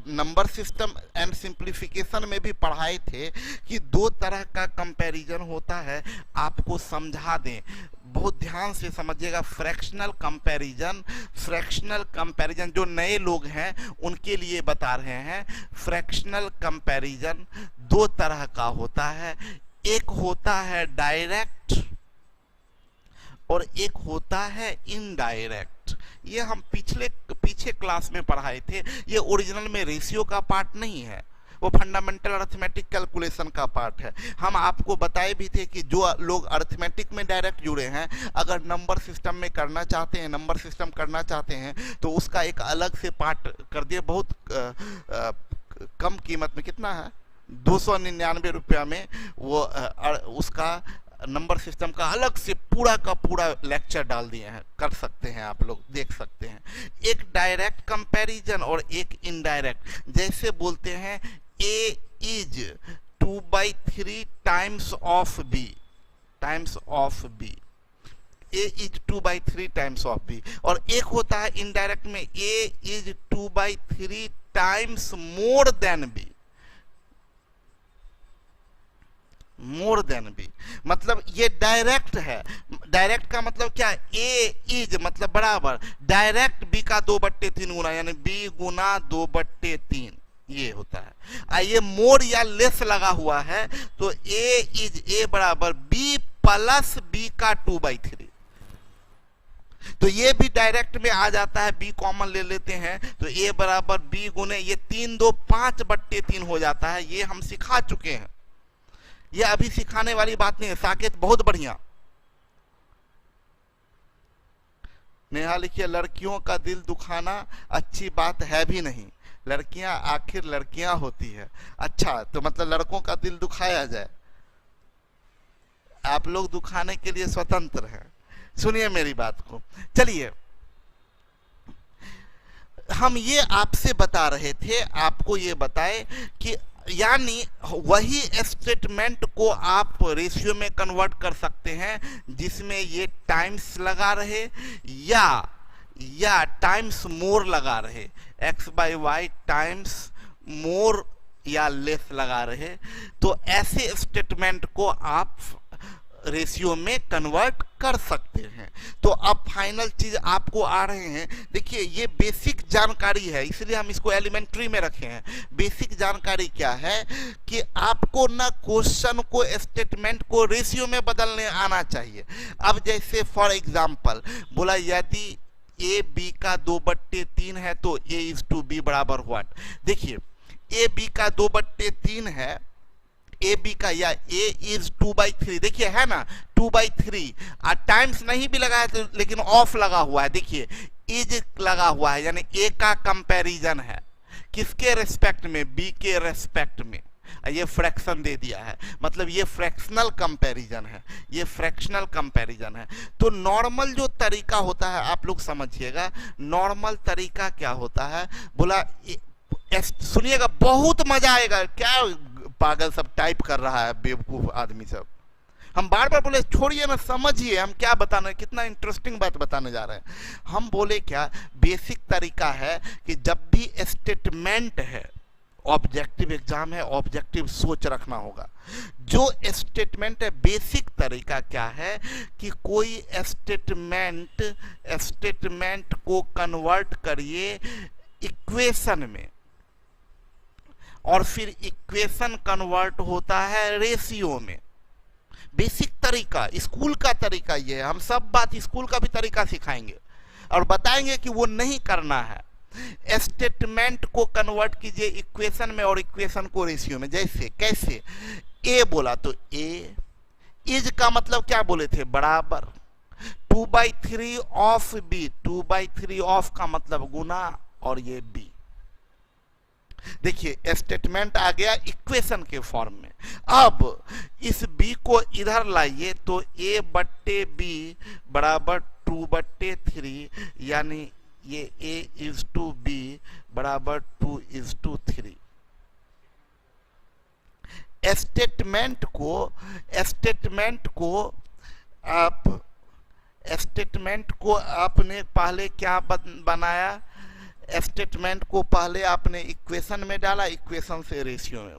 नंबर सिस्टम एंड सिंप्लीफिकेशन में भी पढ़ाए थे कि 2 तरह का कंपैरिजन होता है। आपको समझा दें, बहुत ध्यान से समझिएगा। फ्रैक्शनल कंपैरिजन जो नए लोग हैं उनके लिए बता रहे हैं। फ्रैक्शनल कंपैरिजन 2 तरह का होता है, एक होता है डायरेक्ट और एक होता है इनडायरेक्ट। ये हम पीछे क्लास में पढ़ाए थे। ये ओरिजिनल में रेशियो का पार्ट नहीं है, वो फंडामेंटल अरिथमेटिक कैलकुलेशन का पार्ट है। हम आपको बताए भी थे कि जो लोग अरिथमेटिक में डायरेक्ट जुड़े हैं, अगर नंबर सिस्टम में करना चाहते हैं, नंबर सिस्टम करना चाहते हैं तो उसका एक अलग से पार्ट कर दिए। बहुत कम कीमत में, कितना है, 299 रुपया में वो उसका नंबर सिस्टम का अलग से पूरा का पूरा लेक्चर डाल दिए हैं, कर सकते हैं आप लोग, देख सकते हैं। एक डायरेक्ट कंपैरिजन और एक इनडायरेक्ट। जैसे बोलते हैं a is 2/3 times of b, a is 2/3 times of b। और एक होता है इनडायरेक्ट में a is 2/3 times more than b, more than B. मतलब ये डायरेक्ट है। डायरेक्ट का मतलब क्या है? ए इज मतलब बराबर डायरेक्ट बी का 2/3 गुना, यानी बी गुना 2/3 ये होता है। आइए मोर या लेस लगा हुआ है तो ए इज ए बराबर बी प्लस बी का 2/3, तो ये भी डायरेक्ट में आ जाता है। बी कॉमन ले लेते हैं तो ए बराबर बी गुने ये 3 2 5/3 हो जाता है। ये हम सिखा चुके हैं, ये अभी सिखाने वाली बात नहीं है। साकेत बहुत बढ़िया। नेहा लिखिए लड़कियों का दिल दुखाना अच्छी बात है भी नहीं, लड़कियां आखिर लड़कियां होती है। अच्छा, तो मतलब लड़कों का दिल दुखाया जाए। आप लोग दुखाने के लिए स्वतंत्र हैं, सुनिए मेरी बात को। चलिए, हम ये आपसे बता रहे थे, आपको ये बताए कि यानी वही स्टेटमेंट को आप रेशियो में कन्वर्ट कर सकते हैं जिसमें ये टाइम्स लगा रहे या टाइम्स मोर लगा रहे, X by Y times more या लेस लगा रहे। तो ऐसे स्टेटमेंट को आप रेशियो में कन्वर्ट कर सकते हैं। तो अब फाइनल चीज आपको आ रहे हैं, देखिए ये बेसिक जानकारी है, इसलिए हम इसको एलिमेंट्री में रखे हैं। बेसिक जानकारी क्या है कि आपको ना क्वेश्चन को स्टेटमेंट को रेशियो में बदलने आना चाहिए। अब जैसे फॉर एग्जांपल बोला यदि ए बी का 2/3 है तो ए इज टू बी बराबर व्हाट। देखिए ए बी का 2/3 है, ए बी का, या ए इज 2/3, देखिए है ना 2/3, टाइम्स नहीं भी लगा है तो, लेकिन ऑफ लगा हुआ है, देखिए इज लगा हुआ है, यानी ए का कंपैरिजन है किसके रेस्पेक्ट में, बी के रेस्पेक्ट में। ये फ्रैक्शन दे दिया है, मतलब ये फ्रैक्शनल कंपैरिजन है, ये फ्रैक्शनल कंपैरिजन है। तो नॉर्मल जो तरीका होता है आप लोग समझिएगा, नॉर्मल तरीका क्या होता है, बोला सुनिएगा बहुत मजा आएगा। क्या पागल सब टाइप कर रहा है बेवकूफ आदमी सब, हम बार बार बोले छोड़िए ना, समझिए हम क्या बताने, कितना इंटरेस्टिंग बात बताने जा रहे हैं। हम बोले क्या, बेसिक तरीका है कि जब भी स्टेटमेंट है, ऑब्जेक्टिव एग्जाम है, ऑब्जेक्टिव सोच रखना होगा। जो स्टेटमेंट है, बेसिक तरीका क्या है कि कोई स्टेटमेंट को कन्वर्ट करिए इक्वेशन में, और फिर इक्वेशन कन्वर्ट होता है रेशियो में। बेसिक तरीका, स्कूल का तरीका ये है। हम सब बात स्कूल का भी तरीका सिखाएंगे और बताएंगे कि वो नहीं करना है। स्टेटमेंट को कन्वर्ट कीजिए इक्वेशन में और इक्वेशन को रेशियो में। जैसे कैसे, ए बोला तो ए, इज का मतलब क्या बोले थे, बराबर, 2/3 ऑफ बी, 2/3 ऑफ का मतलब गुना, और ये बी। देखिए स्टेटमेंट आ गया इक्वेशन के फॉर्म में। अब इस b को इधर लाइए तो a बट्टे b बराबर 2/3, यानी ये a इज टू b बराबर 2 इज टू 3। स्टेटमेंट को आपने पहले क्या बनाया, स्टेटमेंट को पहले आपने इक्वेशन में डाला, इक्वेशन से रेशियो में।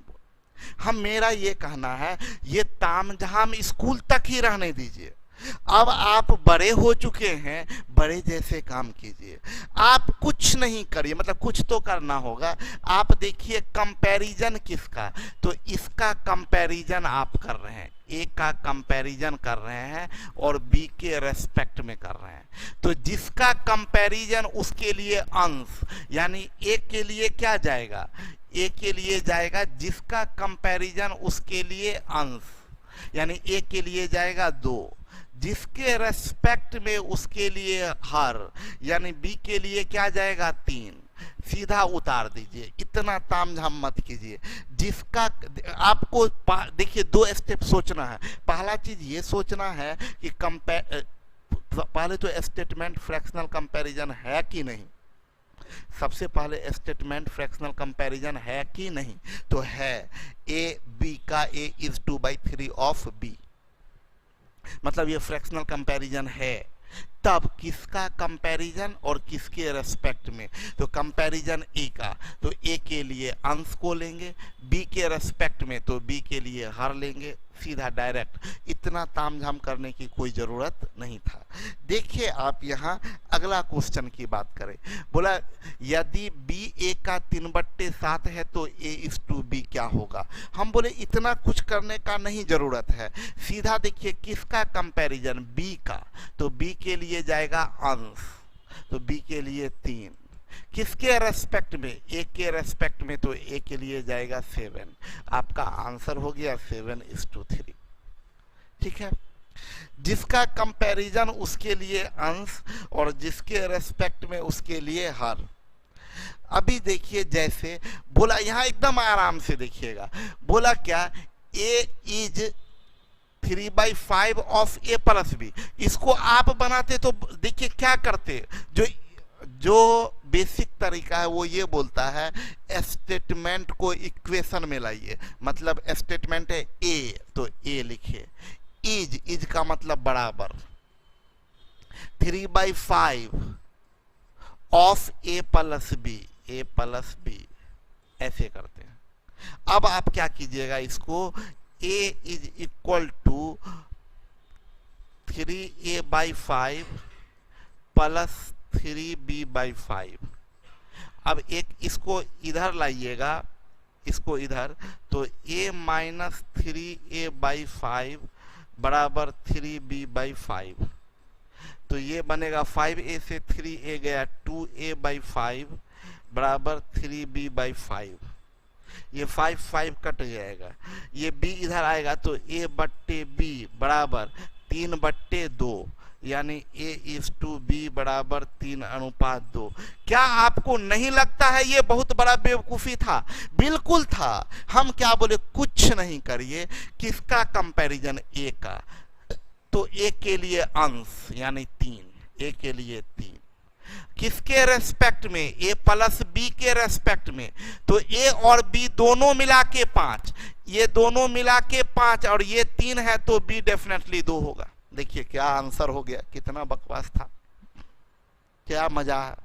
हम, मेरा ये कहना है ये तामझाम स्कूल तक ही रहने दीजिए। अब आप बड़े हो चुके हैं, बड़े जैसे काम कीजिए। आप कुछ नहीं करिए, मतलब कुछ तो करना होगा। आप देखिए कंपैरिजन किसका, तो इसका कंपैरिजन आप कर रहे हैं, ए का कंपैरिजन कर रहे हैं और बी के रेस्पेक्ट में कर रहे हैं। तो जिसका कंपैरिजन उसके लिए अंश, यानी ए के लिए क्या जाएगा, ए के लिए जाएगा जिसका कंपैरिजन उसके लिए अंश, यानी ए के लिए जाएगा 2, जिसके रेस्पेक्ट में उसके लिए हर, यानी बी के लिए क्या जाएगा 3। सीधा उतार दीजिए, इतना तामझाम मत कीजिए। जिसका आपको देखिए 2 स्टेप सोचना है। पहला चीज ये सोचना है कि पहले तो स्टेटमेंट फ्रैक्शनल कंपैरिजन है कि नहीं। सबसे पहले स्टेटमेंट फ्रैक्शनल कंपैरिजन है कि नहीं, तो है। ए बी का ए इज 2/3 ऑफ बी, मतलब ये फ्रैक्शनल कंपैरिजन है। तब किसका कंपैरिजन और किसके रेस्पेक्ट में, तो कंपैरिजन ए का, तो ए के लिए अंश को लेंगे, बी के रेस्पेक्ट में तो बी के लिए हर लेंगे, सीधा डायरेक्ट। इतना तामझाम करने की कोई जरूरत नहीं था। देखिए आप यहाँ अगला क्वेश्चन की बात करें, बोला यदि b a का 3/7 है तो a इज टू b क्या होगा। हम बोले इतना कुछ करने का नहीं जरूरत है। सीधा देखिए किसका कंपैरिजन, b का, तो b के लिए जाएगा अंश, तो b के लिए 3, किसके रेस्पेक्ट में, a के रेस्पेक्ट में, तो a के लिए जाएगा 7। आपका आंसर हो गया 7:3। ठीक है, जिसका कंपैरिजन उसके लिए अंश और जिसके रेस्पेक्ट में उसके लिए हर। अभी देखिए जैसे बोला, यहां एकदम आराम से देखिएगा, बोला क्या, a is 3/5 of A plus B. इसको आप बनाते तो देखिए क्या करते, जो जो बेसिक तरीका है वो ये बोलता है स्टेटमेंट को इक्वेशन में लाइए। मतलब स्टेटमेंट है ए, तो ए लिखिए, इज का मतलब बराबर 3/5 ऑफ ए प्लस बी, ऐसे करते हैं। अब आप क्या कीजिएगा, इसको a is equal to 3a/5 plus 3b/5। अब एक इसको इधर लाइएगा, इसको इधर, तो a माइनस 3a/5 बराबर 3b/5। तो ये बनेगा 5a से 3a गया 2a/5 बराबर 3b/5। ये 5 कट जाएगा, ये b इधर आएगा तो a/b बराबर 3/2, यानी a/b बराबर 3:2। क्या आपको नहीं लगता है ये बहुत बड़ा बेवकूफी था? बिल्कुल था। हम क्या बोले, कुछ नहीं करिए, किसका कंपैरिजन a का, तो a के लिए अंश यानी 3, a के लिए 3, किसके रेस्पेक्ट में, a प्लस b के रेस्पेक्ट में, तो a और b दोनों मिला के 5, ये दोनों मिला के 5 और ये 3 है तो b डेफिनेटली 2 होगा। देखिए क्या आंसर हो गया, कितना बकवास था, क्या मजा है।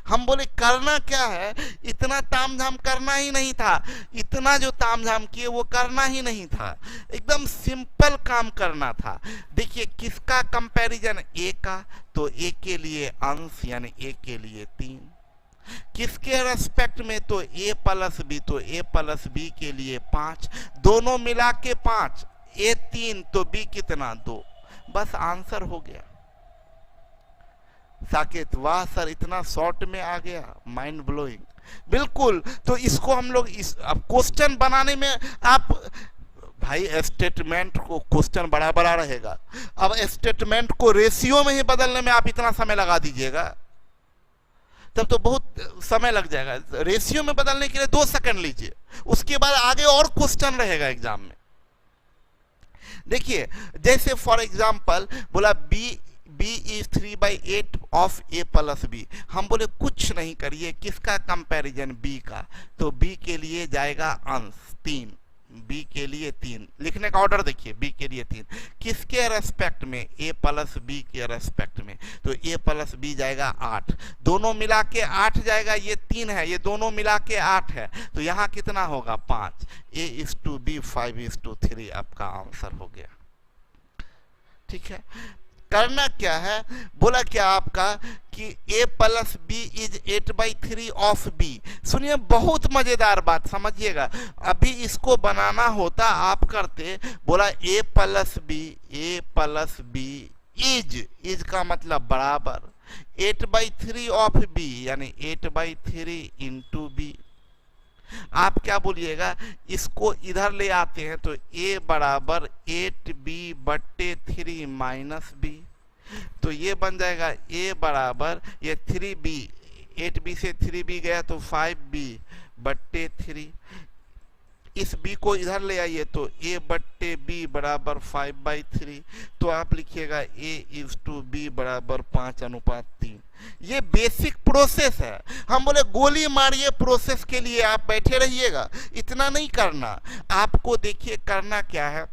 हम बोले करना क्या है, इतना तामझाम करना ही नहीं था, इतना जो तामझाम किए वो करना ही नहीं था, एकदम सिंपल काम करना था। देखिए किसका कंपैरिजन, ए का, तो ए के लिए अंश यानी ए के लिए 3, किसके रेस्पेक्ट में, तो ए प्लस बी, तो ए प्लस बी के लिए 5, दोनों मिला के 5, ए 3 तो बी कितना 2, बस आंसर हो गया। साकेत, वाह सर इतना शॉर्ट में आ गया, माइंड ब्लोइंग। बिल्कुल, तो इसको हम लोग इस अब क्वेश्चन बनाने में आप भाई स्टेटमेंट को क्वेश्चन बड़ा बड़ा रहेगा, अब स्टेटमेंट को रेशियो में ही बदलने में आप इतना समय लगा दीजिएगा तब तो बहुत समय लग जाएगा। रेशियो में बदलने के लिए 2 सेकंड लीजिए, उसके बाद आगे और क्वेश्चन रहेगा एग्जाम में। देखिए जैसे फॉर एग्जाम्पल बोला b is 3/8 of a plus b, हम बोले कुछ नहीं करिए, किसका कंपैरिजन, b का, तो b के लिए जाएगा अंश 3, b के लिए 3, लिखने का ऑर्डर देखिए, b के लिए 3, किसके रेस्पेक्ट में, a प्लस b के रेस्पेक्ट में, तो a प्लस b जाएगा 8, दोनों मिला के 8 जाएगा, ये 3 है, ये दोनों मिला के 8 है, तो यहाँ कितना होगा 5, a/b 5/3 आपका आंसर हो गया। ठीक है, करना क्या है, बोला क्या आपका कि a plus B is 8/3 of b। सुनिए बहुत मजेदार बात समझिएगा, अभी इसको बनाना होता आप करते, बोला a प्लस बी इज का मतलब बराबर 8/3 ऑफ b, यानी 8/3 इंटू बी। आप क्या बोलिएगा, इसको इधर ले आते हैं तो a बराबर 8b/3 माइनस b, तो ये बन जाएगा a बराबर ये 3b, 8b से 3b गया तो 5b/3, इस b को इधर ले आइए तो a/b बराबर 5/3, तो आप लिखिएगा a/b बराबर 5:3। ये बेसिक प्रोसेस है, हम बोले गोली मारिए प्रोसेस के लिए आप बैठे रहिएगा, इतना नहीं करना आपको। देखिए करना क्या है,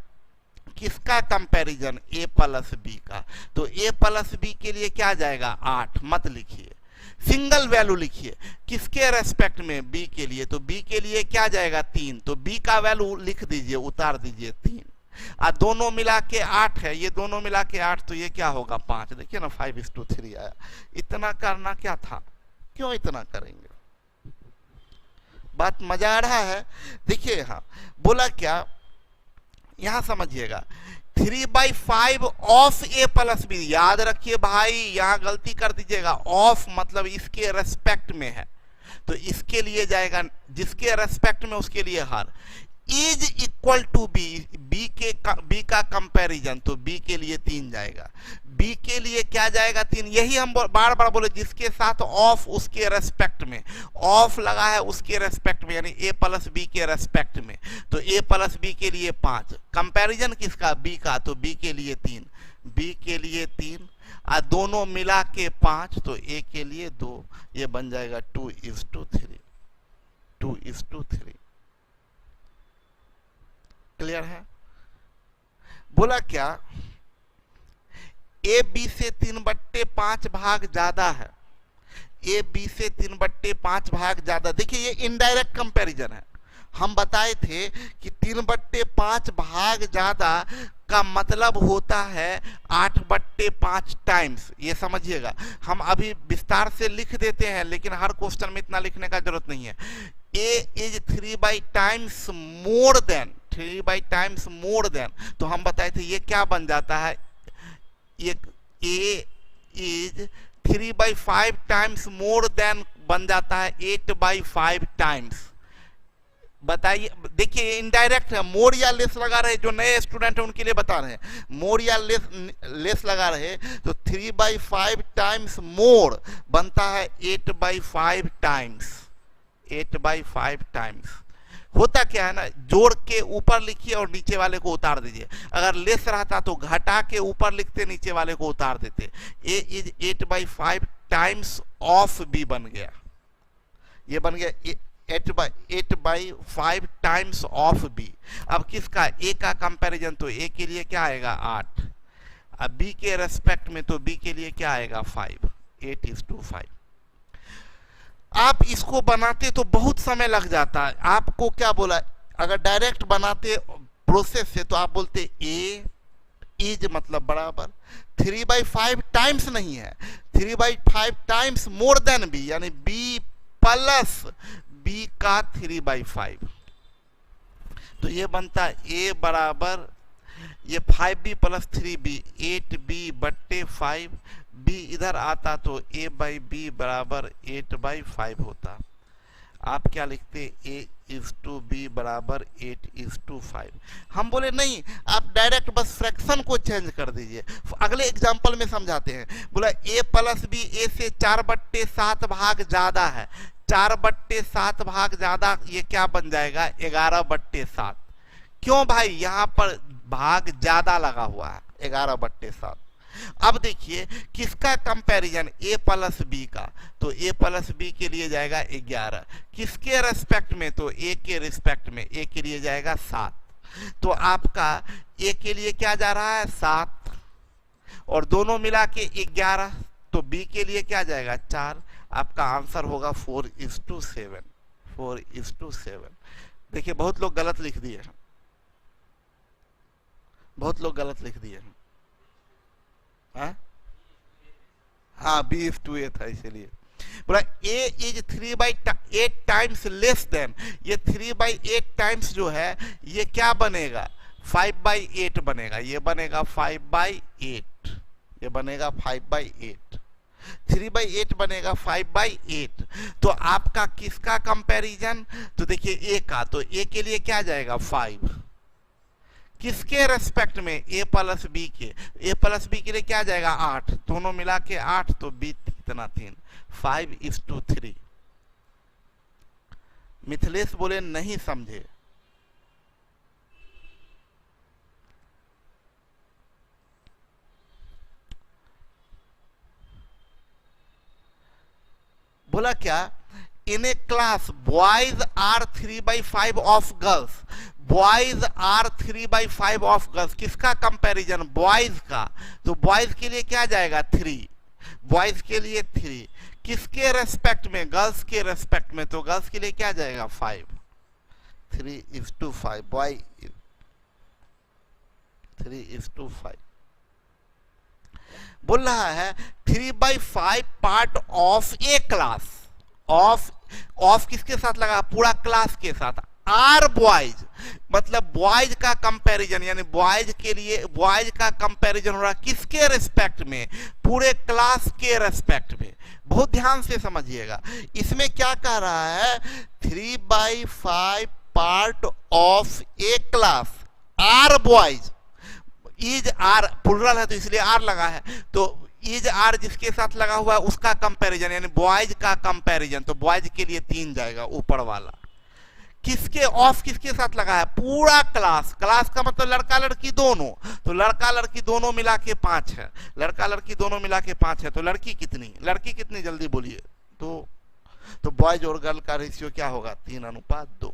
किसका कंपैरिजन, a प्लस b का, तो a प्लस b के लिए क्या जाएगा 8, मत लिखिए, सिंगल वैल्यू लिखिए, किसके रेस्पेक्ट में, b के लिए, तो b के लिए क्या जाएगा 3, तो b का वैल्यू लिख दीजिए, उतार दीजिए 3, और दोनों मिला के 8 है, ये दोनों मिला के 8, तो ये क्या होगा 5, देखिए ना 5:3 आया। इतना करना क्या था, क्यों इतना करेंगे, बात मजा आ रहा है। देखिए यहाँ बोला क्या, यहां समझिएगा 3/5 ऑफ a प्लस बी, याद रखिए भाई यहां गलती कर दीजिएगा, ऑफ मतलब इसके रेस्पेक्ट में है, तो इसके लिए जाएगा जिसके रेस्पेक्ट में उसके लिए हर, is equal to B, B B का कंपैरिजन, तो बी के लिए 3 जाएगा। बी के लिए क्या जाएगा 3, यही हम बार बार बोले, जिसके साथ ऑफ उसके रेस्पेक्ट में, ऑफ लगा है उसके रेस्पेक्ट में, यानी ए प्लस बी के रेस्पेक्ट में, तो ए प्लस बी के लिए 5, कंपैरिजन किसका, बी का, तो बी के लिए 3, बी के लिए 3 और दोनों मिला के 5, तो ए के लिए 2, ये बन जाएगा 2:3, 2:3। क्लियर है? बोला क्या, ए बी से 3/5 भाग ज्यादा है, ए बी से 3/5 भाग ज्यादा। देखिए ये इनडायरेक्ट कंपैरिजन है, हम बताए थे कि 3/5 भाग ज्यादा का मतलब होता है 8/5 टाइम्स। ये समझिएगा, हम अभी विस्तार से लिख देते हैं, लेकिन हर क्वेश्चन में इतना लिखने का जरूरत नहीं है। A is 3 times more than, 3 times more than, तो हम बताए थे ये क्या बन जाता है, एक ए इज 3/5 टाइम्स मोर देन बन जाता है 8/5 टाइम्स। बताइए, देखिए इनडायरेक्ट है, मोर या लेस लगा रहे, जो नए स्टूडेंट है उनके लिए बता रहे हैं, मोर या लेस लगा रहे, तो 3/5 टाइम्स मोर बनता है 8/5 टाइम्स, 8/5 टाइम्स। होता क्या है ना, जोड़ के ऊपर लिखिए और नीचे वाले को उतार दीजिए, अगर लेस रहता तो घटा के ऊपर लिखते, नीचे वाले को उतार देते। ए इज 8/5 टाइम्स ऑफ बी बन गया, ये बन गया 8/5 टाइम्स ऑफ बी। अब किसका, ए का कंपैरिजन, तो ए के लिए क्या आएगा 8, अब बी के रेस्पेक्ट में तो बी के लिए क्या आएगा 5, 8:5। आप इसको बनाते तो बहुत समय लग जाता है, आपको क्या बोला, अगर डायरेक्ट बनाते प्रोसेस से तो आप बोलते ए इज मतलब बराबर 3/5 टाइम्स नहीं है, 3/5 टाइम्स मोर देन बी, यानी बी प्लस बी का 3/5, तो ये बनता है ए बराबर, ये 5b plus 3b 8b/5, b इधर आता तो a/b बराबर 8/5 होता। आप क्या लिखते, a/b बराबर 8:5। हम बोले नहीं, आप डायरेक्ट बस फ्रैक्शन को चेंज कर दीजिए। अगले एग्जांपल में समझाते हैं। बोला a प्लस बी ए से 4/7 भाग ज्यादा है, 4/7 भाग ज्यादा, ये क्या बन जाएगा 11/7। क्यों भाई, यहां पर भाग ज्यादा लगा हुआ है 11/7। अब देखिए किसका कंपैरिजन, ए प्लस बी का, तो ए प्लस बी के लिए जाएगा 11, किसके रेस्पेक्ट में, तो ए के रिस्पेक्ट में, ए के लिए जाएगा 7, तो आपका ए के लिए क्या जा रहा है 7 और दोनों मिला के 11, तो बी के लिए क्या जाएगा 4। आपका आंसर होगा 4:7, 4:7। देखिए बहुत लोग गलत लिख दिए हैं, बहुत लोग गलत लिख दिए हैं। हाँ B/A था, इसलिए बोला A is 3/8 times less than, ये 3/8 टाइम्स जो है ये क्या बनेगा 5/8 बनेगा, ये बनेगा 5/8, ये बनेगा 5/8, 3/8 बनेगा 5/8। तो आपका किसका कंपैरिजन, तो देखिए ए का, तो ए के लिए क्या जाएगा 5, किसके रेस्पेक्ट में, ए प्लस बी के, ए प्लस बी के लिए क्या जाएगा 8, दोनों मिला के 8, तो बी कितना 3, 5:3। मिथिलेश बोले नहीं समझे, बोला क्या, in a class boys are 3/5 of girls, boys are 3/5 of girls, किसका कंपैरिजन, बॉयज का, तो बॉयज के लिए क्या जाएगा 3, बॉयज के लिए 3, किसके रेस्पेक्ट में, गर्ल्स के रेस्पेक्ट में, तो गर्ल्स के लिए क्या जाएगा 5, 3:5, बॉय 3:5। बोल रहा है 3/5 part of a class, of किसके साथ लगा, पूरा क्लास के साथ, आर बॉयज, मतलब बॉयज का कंपैरिजन, यानी बॉयज के लिए बॉयज का कंपैरिजन हो रहा किसके रेस्पेक्ट में, पूरे क्लास के रेस्पेक्ट में। बहुत ध्यान से समझिएगा, इसमें क्या कह रहा है 3/5 part of a class, are boys, is are plural है तो इसलिए आर लगा है, तो इज आर जिसके साथ लगा हुआ है उसका कंपैरिजन यानी बॉयज का कंपैरिजन, तो बॉयज के लिए 3 जाएगा ऊपर वाला। किसके ऑफ किसके साथ लगा है? पूरा क्लास, क्लास का मतलब लड़का लड़की दोनों, तो लड़का लड़की दोनों मिला के 5 है, लड़का लड़की दोनों मिला के 5 है, तो लड़की कितनी, लड़की कितनी जल्दी बोलिए। तो बॉयज और गर्ल का रेशियो क्या होगा? 3:2।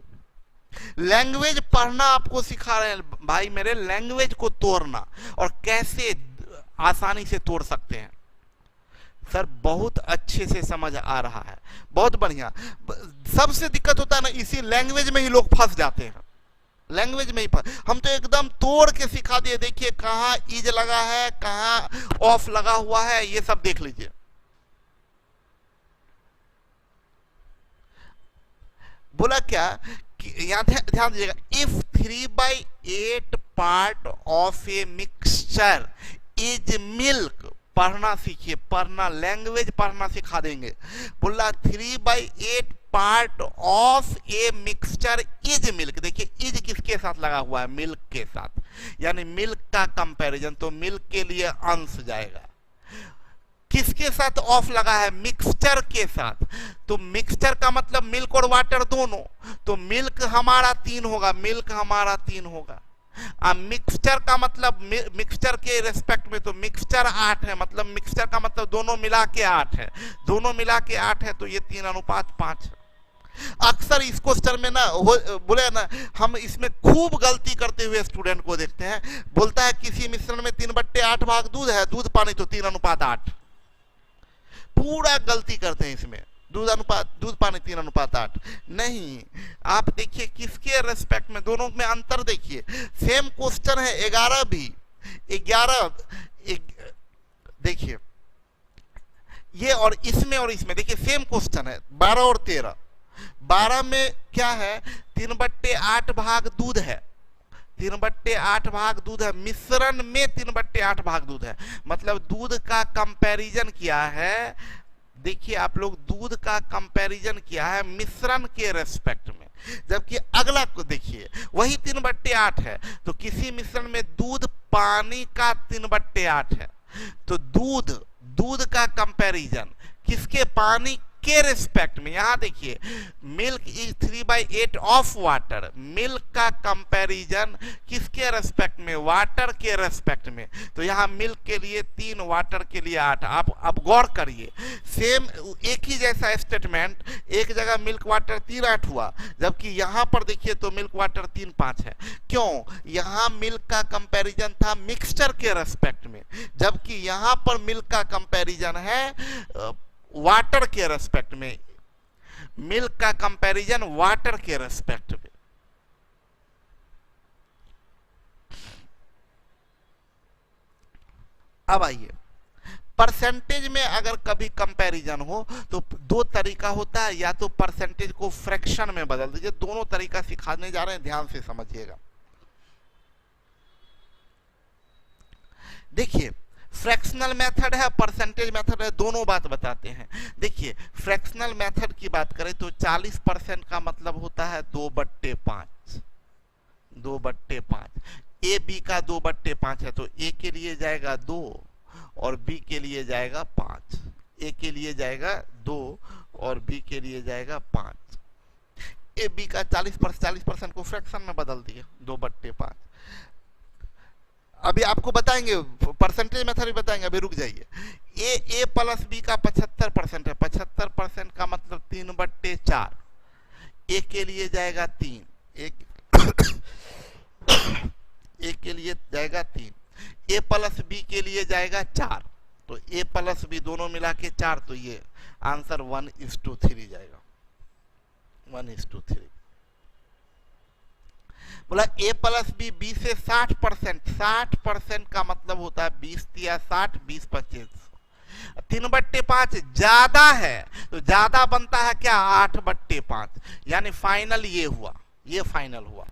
लैंग्वेज पढ़ना आपको सिखा रहे हैं भाई मेरे, लैंग्वेज को तोड़ना और कैसे आसानी से तोड़ सकते हैं। सर बहुत अच्छे से समझ आ रहा है, बहुत बढ़िया। सबसे दिक्कत होता है ना, इसी लैंग्वेज में ही लोग फंस जाते हैं, लैंग्वेज में ही हम तो एकदम तोड़ के सिखा दिए। देखिए कहाँ इज लगा है, कहाँ ऑफ लगा हुआ है, ये सब देख लीजिए। बोला क्या, यहां ध्यान दीजिएगा, if 3/8 part of a mixture is milk, पढ़ना सीखिए, पढ़ना, लैंग्वेज पढ़ना सिखा देंगे। बोला 3/8 part of a mixture is milk, देखिए इज किसके साथ लगा हुआ है? मिल्क के साथ, यानी मिल्क का कंपैरिजन, तो मिल्क के लिए अंश जाएगा। किसके साथ ऑफ लगा है? मिक्सचर के साथ, तो मिक्सचर का मतलब मिल्क और वाटर दोनों, तो मिल्क हमारा 3 होगा, मिल्क हमारा 3 होगा। अब मिक्सचर का मतलब मिक्सचर के रेस्पेक्ट में, तो मिक्सचर 8 है, मतलब मिक्सचर का मतलब दोनों मिला के 8 है, दोनों मिला के 8 है, तो ये 3:5 है। अक्सर इस क्वेश्चन में ना बोले ना, हम इसमें खूब गलती करते हुए स्टूडेंट को देखते हैं, बोलता है किसी मिश्रण में 3/8 भाग दूध है, दूध पानी, तो 3:8, पूरा गलती करते हैं इसमें, दूध पानी 3:8 नहीं। आप देखिए किसके रेस्पेक्ट में, दोनों में अंतर देखिए। सेम क्वेश्चन है 11 भी, 11 देखिए ये और इसमें देखिए सेम क्वेश्चन है 12 और 13। 12 में क्या है? 3/8 भाग दूध है, 3/8 भाग दूध है, मिश्रण में 3/8 भाग दूध है, मतलब दूध का कंपैरिजन किया है। देखिए आप लोग, दूध का कंपैरिजन किया है मिश्रण के रेस्पेक्ट में, जबकि अगला को देखिए वही 3/8 है, तो किसी मिश्रण में दूध पानी का 3/8 है, तो दूध का कंपैरिजन किसके? पानी के रेस्पेक्ट में। यहां देखिए milk is 3/8 of water, milk का कंपैरिजन किसके रेस्पेक्ट में? वाटर के रेस्पेक्ट में, तो यहां मिल्क के लिए 3, वाटर के लिए 8। आप अब गौर करिए, सेम एक ही जैसा स्टेटमेंट, एक जगह मिल्क वाटर 3/8 हुआ, जबकि यहां पर देखिए तो मिल्क वाटर 3/5 है। क्यों? यहां मिल्क का कंपैरिजन था मिक्सचर के रेस्पेक्ट में, जबकि यहां पर मिल्क का कंपैरिजन है वाटर के रेस्पेक्ट में, मिल्क का कंपैरिजन वाटर के रेस्पेक्ट में। अब आइए, परसेंटेज में अगर कभी कंपैरिजन हो तो 2 तरीका होता है, या तो परसेंटेज को फ्रैक्शन में बदल दीजिए। दोनों तरीका सिखाने जा रहे हैं, ध्यान से समझिएगा। देखिए फ्रैक्शनल मेथड है, परसेंटेज मेथड है, दोनों बात बताते हैं। देखिए फ्रैक्शनल मेथड की बात करें तो 40% का मतलब होता है 2/5, 2/5। ए बी का 2/5 है, तो ए के लिए जाएगा 2 और बी के लिए जाएगा 5। ए के लिए जाएगा 2 और बी के लिए जाएगा 5। ए बी का 40% को फ्रैक्शन में बदल दिए 2/5। अभी आपको बताएंगे, परसेंटेज मेथड भी बताएंगे, अभी रुक जाइए। ए प्लस बी का 75% है, 75% का मतलब 3/4। ए के लिए जाएगा 3, ए के लिए जाएगा 3, ए प्लस बी के लिए जाएगा 4, तो ए प्लस बी दोनों मिला के 4, तो ये आंसर 1:3 जाएगा, 1:3। बोला ए प्लस बी, बी से 60%, 60% का मतलब होता है 20 या 60, 20-25। 3/5 ज्यादा है, तो ज्यादा बनता है क्या? 8/5, यानी फाइनल ये हुआ, ये फाइनल हुआ।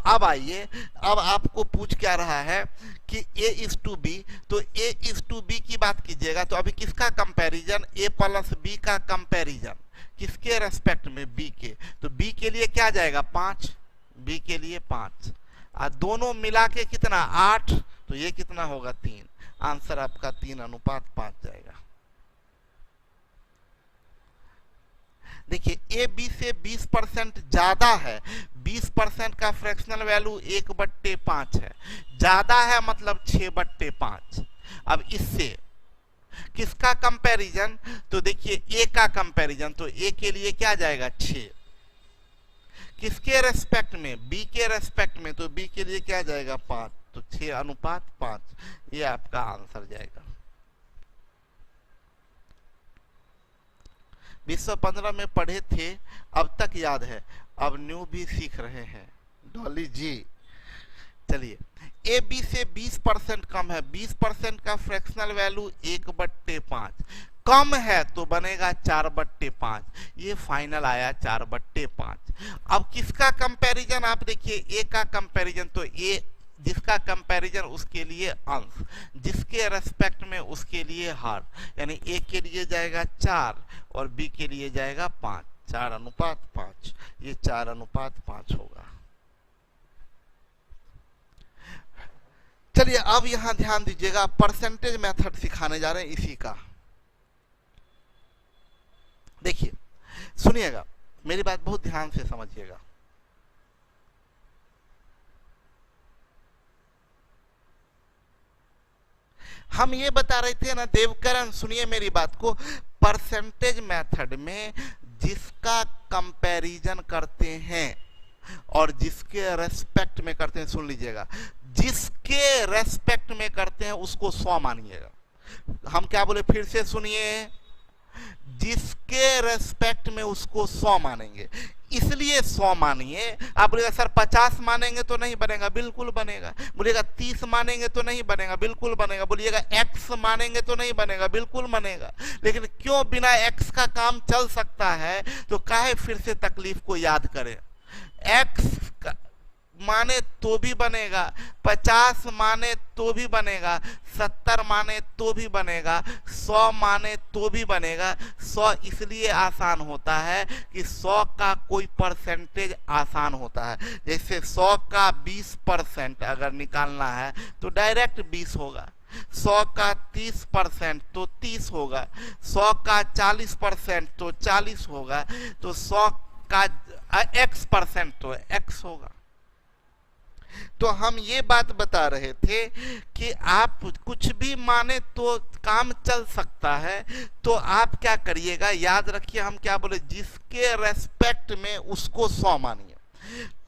अब आइए, अब आपको पूछ क्या रहा है कि A:B, तो A:B की बात कीजिएगा, तो अभी किसका कंपैरिजन? A प्लस बी का कंपैरिजन किसके रेस्पेक्ट में? B के, तो B के लिए क्या जाएगा? 5, बी के लिए 5। दोनों मिला के कितना 8, तो ये कितना होगा 3। आंसर आपका 3:5 जाएगा। देखिए ए बी से 20% ज्यादा है, 20% का फ्रैक्शनल वैल्यू 1/5 है, ज्यादा है मतलब 6/5। अब इससे किसका कंपैरिजन, तो देखिए ए का कंपैरिजन, तो ए के लिए क्या जाएगा 6, किसके रेस्पेक्ट में, बी के रेस्पेक्ट में, तो बी के लिए क्या जाएगा 5, तो 6:5, ये आपका आंसर जाएगा। 2015 में पढ़े थे, अब तक याद है, अब न्यू भी सीख रहे हैं डॉली जी। चलिए ए बी से 20% कम है, 20% का फ्रैक्शनल वैल्यू 1/5, कम है तो बनेगा 4/5, ये फाइनल आया 4/5। अब किसका कंपैरिजन, आप देखिए ए का कंपैरिजन, तो ए जिसका कंपैरिजन उसके लिए अंश, जिसके रेस्पेक्ट में उसके लिए हर, यानी ए के लिए जाएगा 4 और बी के लिए जाएगा 5, 4:5, ये 4:5 होगा। चलिए अब यहां ध्यान दीजिएगा, परसेंटेज मेथड सिखाने जा रहे हैं इसी का। देखिए सुनिएगा, मेरी बात बहुत ध्यान से समझिएगा। हम ये बता रहे थे ना देवकरण, सुनिए मेरी बात को, परसेंटेज मेथड में जिसका कंपैरिजन करते हैं और जिसके रेस्पेक्ट में करते हैं, सुन लीजिएगा, जिसके रेस्पेक्ट में करते हैं उसको 100 मानिएगा। हम क्या बोले, फिर से सुनिए, जिसके रेस्पेक्ट में उसको 100 मानेंगे, इसलिए 100 मानिए। आप बोलेगा सर 50 मानेंगे तो नहीं बनेगा, बिल्कुल बनेगा। बोलिएगा 30 मानेंगे तो नहीं बनेगा, बिल्कुल बनेगा। बोलिएगा x मानेंगे तो नहीं बनेगा, बिल्कुल बनेगा। लेकिन क्यों बिना x का काम चल सकता है, तो काहे फिर से तकलीफ को याद करें। x माने तो भी बनेगा, 50 माने तो भी बनेगा, 70 माने तो भी बनेगा, 100 माने तो भी बनेगा। 100 इसलिए आसान होता है कि 100 का कोई परसेंटेज आसान होता है। जैसे 100 का 20% अगर निकालना है तो डायरेक्ट 20 होगा, 100 का 30% तो 30 होगा, 100 का 40% तो 40 होगा, तो 100 का x% तो x होगा। तो हम ये बात बता रहे थे कि आप कुछ भी माने तो काम चल सकता है, तो आप क्या करिएगा, याद रखिए हम क्या बोले, जिसके रेस्पेक्ट में उसको 100 मानिए।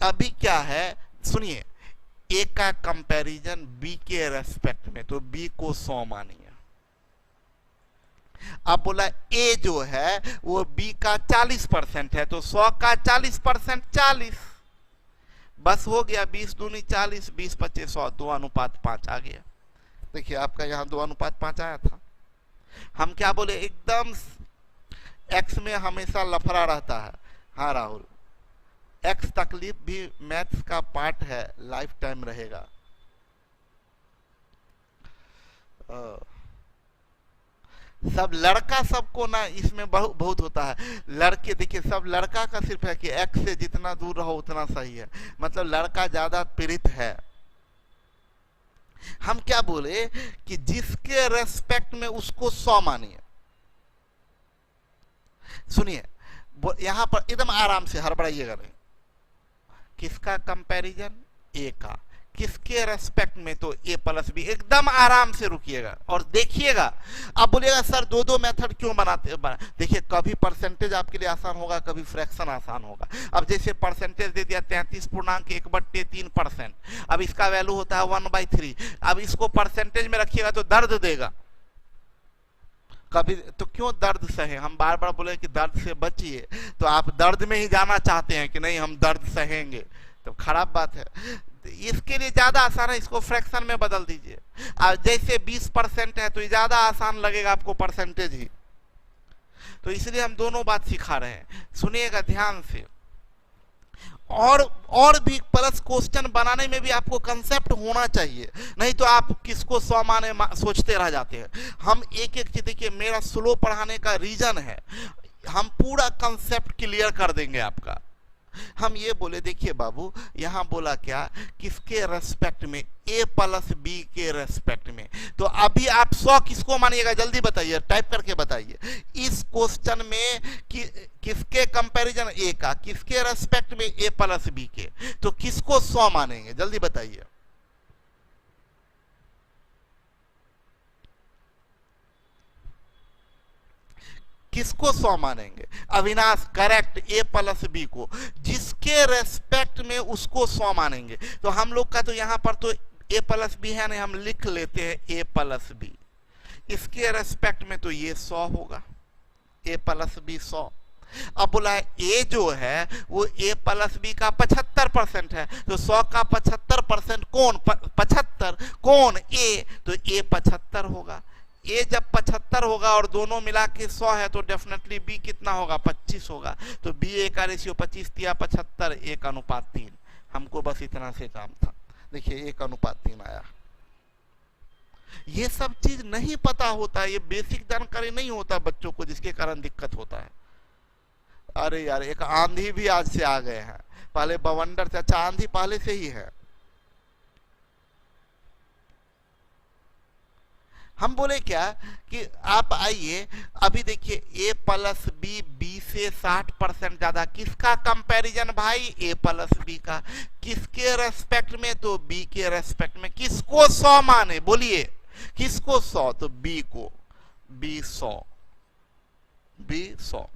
अभी क्या है सुनिए, ए का कंपैरिजन बी के रेस्पेक्ट में, तो बी को 100 मानिए। अब बोला ए जो है वो बी का 40% है, तो 100 का 40% 40, बस हो गया। 20 दूनी 40, 20 25 100, 2:5 आ गया। देखिए आपका यहाँ 2:5 आया था। हम क्या बोले, एकदम x में हमेशा लफड़ा रहता है। हाँ राहुल, x तकलीफ भी मैथ्स का पार्ट है, लाइफ टाइम रहेगा। सब लड़का सबको ना इसमें बहुत होता है। लड़के देखिए, सब लड़का का सिर्फ है कि x से जितना दूर रहो उतना सही है, मतलब लड़का ज्यादा पीड़ित है। हम क्या बोले कि जिसके रेस्पेक्ट में उसको 100 मानिए। सुनिए यहां पर एकदम आराम से, हड़बड़ाइएगा नहीं। किसका कंपैरिजन, ए का, किसके रेस्पेक्ट में, तो a प्लस बी। एकदम आराम से रुकिएगा और देखिएगा। अब बोलिएगा सर दो मेथड क्यों बनाते देखिए, कभी परसेंटेज आपके लिए आसान होगा, कभी फ्रैक्शन आसान होगा। अब जैसे परसेंटेज दे दिया 33.1/3%, अब इसका वैल्यू होता है 1/3। अब इसको परसेंटेज में रखिएगा तो दर्द देगा कभी, तो क्यों दर्द सहे। हम बार बार बोले कि दर्द से बचिए, तो आप दर्द में ही जाना चाहते हैं कि नहीं हम दर्द सहेंगे, तो खराब बात है। इसके लिए ज्यादा आसान है, इसको फ्रैक्शन में बदल दीजिए। जैसे 20% है तो ज्यादा आसान लगेगा आपको परसेंटेज ही, तो इसलिए हम दोनों बात सिखा रहे हैं। सुनिएगा ध्यान से। और भी प्लस क्वेश्चन बनाने में भी आपको कंसेप्ट होना चाहिए, नहीं तो आप किसको 100 माने सोचते रह जाते हैं। हम एक एक चीज, देखिए मेरा स्लो पढ़ाने का रीजन है, हम पूरा कंसेप्ट क्लियर कर देंगे आपका। हम ये बोले देखिए बाबू, यहां बोला क्या, किसके रेस्पेक्ट में, a प्लस बी के रेस्पेक्ट में। तो अभी आप 100 किसको मानिएगा, जल्दी बताइए, टाइप करके बताइए। इस क्वेश्चन में किसके कंपैरिजन, a का, किसके रेस्पेक्ट में a प्लस बी के, तो किसको 100 मानेंगे, जल्दी बताइए। किसको 100 मानेंगे? अविनाश करेक्ट, ए प्लस बी को, जिसके रेस्पेक्ट में उसको 100 मानेंगे। तो हम लोग का तो यहां पर तो ए प्लस बी है नहीं, हम लिख लेते हैं ए प्लस बी। इसके रेस्पेक्ट में तो ये 100 होगा, ए प्लस बी 100। अब बोला ए जो है वो ए प्लस बी का 75% है, तो 100 का 75% कौन, 75 कौन, ए, तो ए 75 होगा। ए जब 75 होगा और दोनों मिला के 100 है, तो डेफिनेटली बी कितना होगा, 25 होगा। तो बी ए का रेशियो 25 दिया 75, 1:3। हमको बस इतना से काम था, देखिए 1:3 आया। ये सब चीज नहीं पता होता, ये बेसिक जानकारी नहीं होता बच्चों को, जिसके कारण दिक्कत होता है। अरे यार, एक आंधी भी आज से आ गए हैं, पहले बवंडर से, अच्छा आंधी पहले से ही है। हम बोले क्या कि आप आइए, अभी देखिए a प्लस बी, बी से 60% ज्यादा, किसका कंपैरिजन भाई, a प्लस बी का, किसके रेस्पेक्ट में, तो b के रेस्पेक्ट में। किसको 100 माने, बोलिए किसको 100, तो b को, b 100, b 100।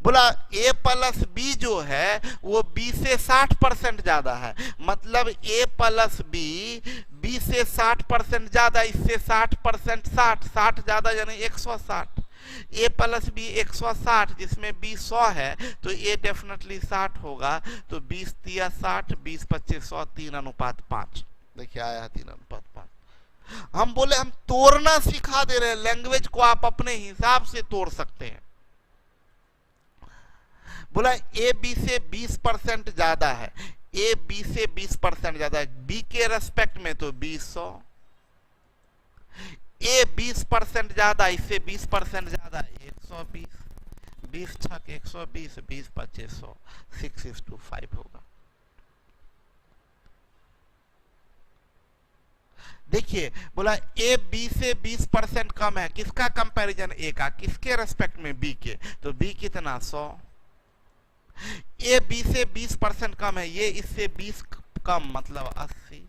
बोला a प्लस बी जो है वो b से 60% ज्यादा है, मतलब a प्लस बी, b से 60% ज्यादा, इससे 60%, 60 ज्यादा यानी 160। a प्लस बी 160, जिसमें b 100 है, तो a डेफिनेटली 60 होगा। तो 20 दिया 60, 20 25 100, 3:5। देखिए आया 3:5। हम बोले हम तोड़ना सिखा दे रहे हैं, लैंग्वेज को आप अपने हिसाब से तोड़ सकते हैं। बोला ए बी से 20% ज्यादा है, ए बी से 20% ज्यादा है, बी के रेस्पेक्ट में तो 200। ए 20% ज्यादा, इससे 20% ज्यादा, 120, 20 छक 120, 20 25 100, 6:5 होगा। देखिए बोला ए बी से 20% कम है, किसका कंपैरिजन, ए का, किसके रेस्पेक्ट में, बी के, तो बी कितना 100। ए बी से 20% कम है, ये इससे 20 कम, मतलब 80,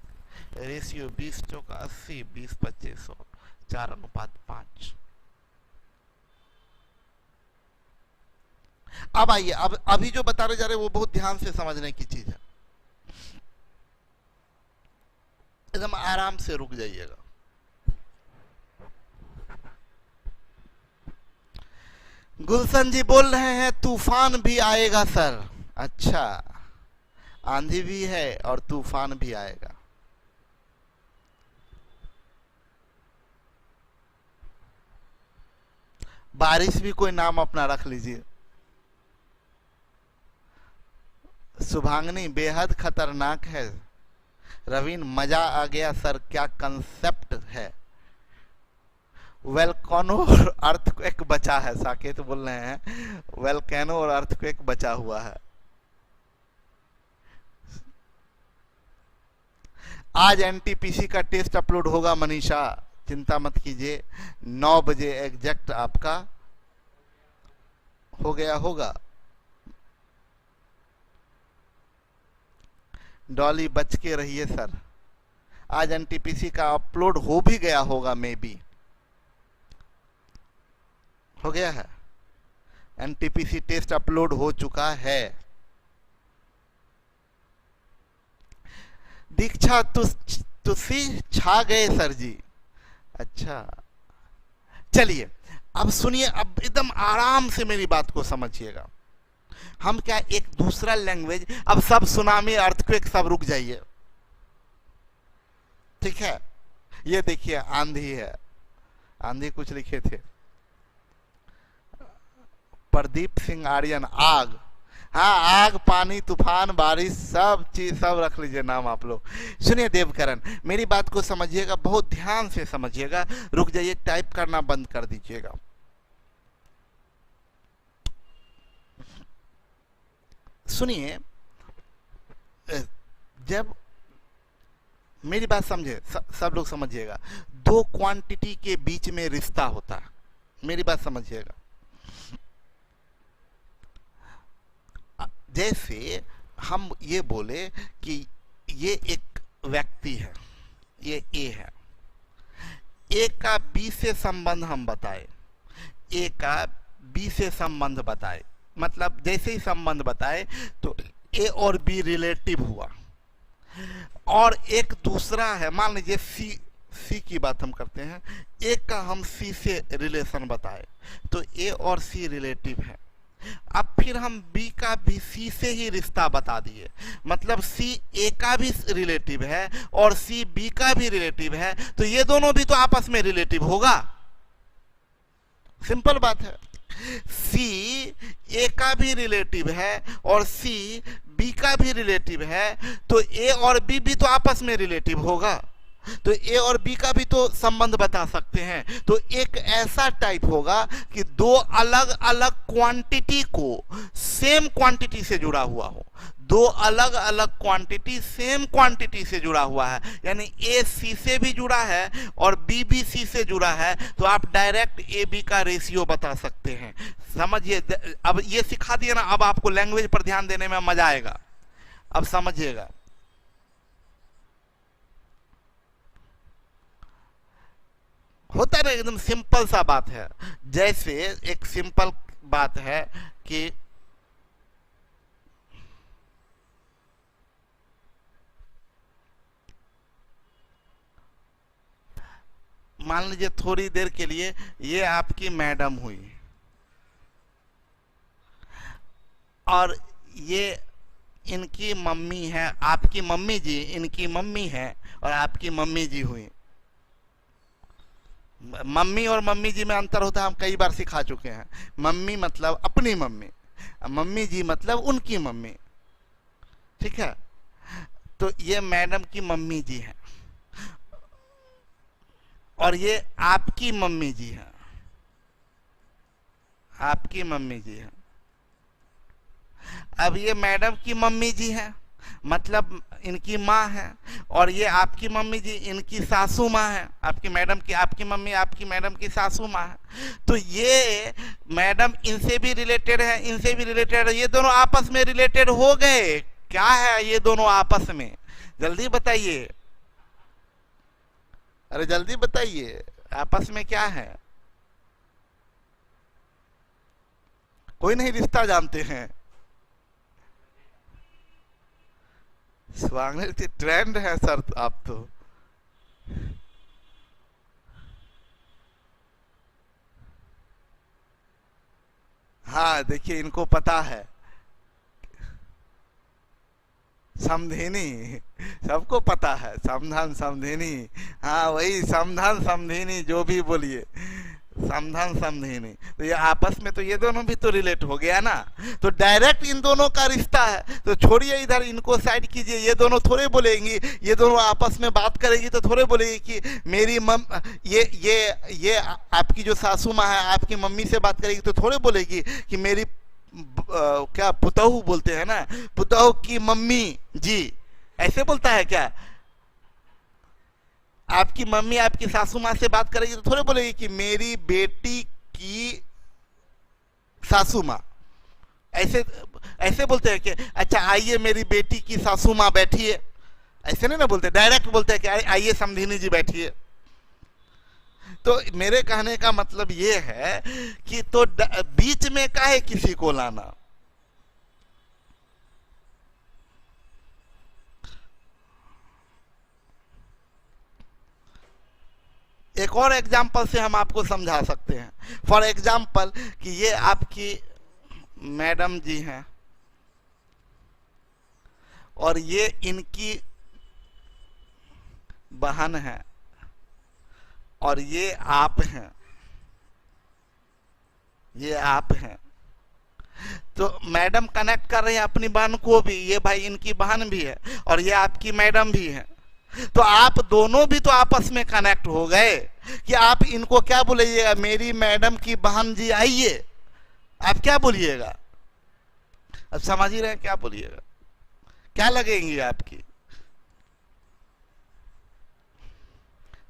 रेशियो 20 चौका 80, 20 25 100, 4:5। अब आइए, अब अभी जो बताने जा रहे हैं वो बहुत ध्यान से समझने की चीज है, एकदम आराम से रुक जाइएगा। गुलशन जी बोल रहे हैं तूफान भी आएगा सर। अच्छा, आंधी भी है और तूफान भी आएगा। बारिश भी कोई नाम अपना रख लीजिए। शुभांगनी बेहद खतरनाक है। रवीन मजा आ गया सर, क्या कंसेप्ट है। वेलकैनो और अर्थक्वेक बचा है, साकेत बोल रहे हैं वेलकैनो और अर्थक्वेक बचा हुआ है। आज एनटीपीसी का टेस्ट अपलोड होगा मनीषा, चिंता मत कीजिए, 9 बजे एग्जैक्ट आपका हो गया होगा। डॉली बच के रहिए सर, आज एनटीपीसी का अपलोड हो भी गया होगा, मे बी हो गया है। एनटीपीसी टेस्ट अपलोड हो चुका है। दीक्षा तुसी छा गए सर जी। अच्छा चलिए अब सुनिए, अब एकदम आराम से मेरी बात को समझिएगा। हम क्या एक दूसरा लैंग्वेज, अब सब सुनामी अर्थक्वेक सब रुक जाइए, ठीक है। ये देखिए आंधी है, आंधी कुछ लिखे थे, प्रदीप सिंह आर्यन आग, हाँ आग, पानी, तूफान, बारिश, सब चीज सब रख लीजिए नाम आप लोग। सुनिए देवकरण, मेरी बात को समझिएगा, बहुत ध्यान से समझिएगा, रुक जाइए, टाइप करना बंद कर दीजिएगा। सुनिए जब मेरी बात समझे, सब लोग समझिएगा, दो क्वांटिटी के बीच में रिश्ता होता है, मेरी बात समझिएगा। जैसे हम ये बोले कि ये एक व्यक्ति है, ये ए है, ए का बी से संबंध हम बताए, ए का बी से संबंध बताए, मतलब जैसे ही संबंध बताए तो ए और बी रिलेटिव हुआ। और एक दूसरा है, मान लीजिए सी की बात हम करते हैं, एक का हम सी से रिलेशन बताए तो ए और सी रिलेटिव है। अब फिर हम बी का भी सी से ही रिश्ता बता दिए, मतलब सी ए का भी रिलेटिव है और सी बी का भी रिलेटिव है, तो ये दोनों भी तो आपस में रिलेटिव होगा। सिंपल बात है। सी ए का भी रिलेटिव है और सी बी का भी रिलेटिव है, तो ए और बी भी तो आपस में रिलेटिव होगा, तो ए और बी का भी तो संबंध बता सकते हैं। तो एक ऐसा टाइप होगा कि दो अलग अलग क्वांटिटी को सेम क्वांटिटी से जुड़ा हुआ हो, दो अलग अलग क्वांटिटी सेम क्वांटिटी से जुड़ा हुआ है, यानी ए सी से भी जुड़ा है और बी भी सी से जुड़ा है, तो आप डायरेक्ट ए बी का रेशियो बता सकते हैं। समझिए, अब ये सिखा दिया ना, अब आपको लैंग्वेज पर ध्यान देने में मजा आएगा। अब समझिएगा, होता है एकदम सिंपल सा बात है। जैसे एक सिंपल बात है कि मान लीजिए थोड़ी देर के लिए ये आपकी मैडम हुई और ये इनकी मम्मी है, आपकी मम्मी जी, इनकी मम्मी है और आपकी मम्मी जी हुई। मम्मी और मम्मी जी में अंतर होता है, हम कई बार सिखा चुके हैं। मम्मी मतलब अपनी मम्मी, मम्मी जी मतलब उनकी मम्मी, ठीक है। तो ये मैडम की मम्मी जी है और ये आपकी मम्मी जी है, आपकी मम्मी जी है। अब ये मैडम की मम्मी जी है, मतलब इनकी माँ है, और ये आपकी मम्मी जी इनकी सासू माँ है, आपकी मैडम की, आपकी मम्मी आपकी मैडम की सासू माँ है। तो ये मैडम इनसे भी रिलेटेड है, इनसे भी रिलेटेड है, ये दोनों आपस में रिलेटेड हो गए। क्या है ये दोनों आपस में, जल्दी बताइए, अरे जल्दी बताइए, आपस में क्या है? कोई नहीं रिश्ता जानते हैं। स्वागत ट्रेंड है सर, आप तो हाँ देखिए, इनको पता है समधिनी, सबको पता है, समधन समधिनी, हाँ वही समधन समधिनी, जो भी बोलिए, समधन समधिनी। तो ये आपस में तो ये दोनों भी तो रिलेट हो गया ना, तो डायरेक्ट इन दोनों का रिश्ता है। तो छोड़िए इधर, इनको साइड कीजिए, ये दोनों थोड़े बोलेंगी, ये दोनों आपस में बात करेगी तो थोड़े बोलेगी कि मेरी ये आपकी जो सासू माँ है आपकी मम्मी से बात करेगी तो थोड़े बोलेगी कि मेरी क्या पुतहू बोलते हैं ना, पुतहू की मम्मी जी, ऐसे बोलता है क्या? आपकी मम्मी आपकी सासू माँ से बात करेगी तो थोड़े बोलेगी कि मेरी बेटी की सासू माँ, ऐसे ऐसे बोलते हैं कि अच्छा आइए मेरी बेटी की सासू माँ बैठिए, ऐसे नहीं ना बोलते, डायरेक्ट बोलते हैं कि आइए समधिनी जी बैठिए। तो मेरे कहने का मतलब ये है कि तो बीच में काहे किसी को लाना। एक और एग्जाम्पल से हम आपको समझा सकते हैं। फॉर एग्जाम्पल कि ये आपकी मैडम जी हैं और ये इनकी बहन है और ये आप हैं, ये आप हैं। तो मैडम कनेक्ट कर रही है अपनी बहन को भी, ये भाई इनकी बहन भी है और ये आपकी मैडम भी है। तो आप दोनों भी तो आपस में कनेक्ट हो गए कि आप इनको क्या बोलिएगा, मेरी मैडम की बहन जी आइए, आप क्या बोलिएगा? अब समझ ही रहे क्या बोलिएगा, क्या लगेंगी आपकी?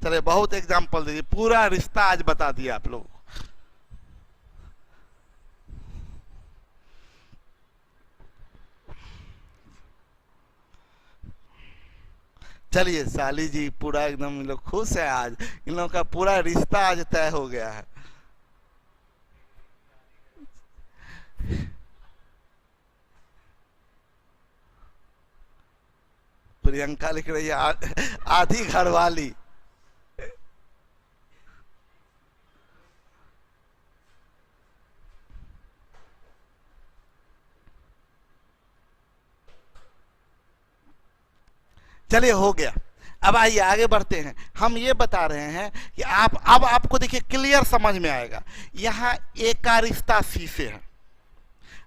चलिए बहुत एग्जाम्पल दीजिए, पूरा रिश्ता आज बता दिया आप लोगों को। चलिए साली जी पूरा एकदम इन लोग खुश है आज, इन लोगों का पूरा रिश्ता आज तय हो गया है। प्रियंका लिख रही है आधी घरवाली। चलिए हो गया, अब आइए आगे बढ़ते हैं। हम ये बता रहे हैं कि अब आपको देखिए क्लियर समझ में आएगा। यहाँ ए का रिश्ता सी से है,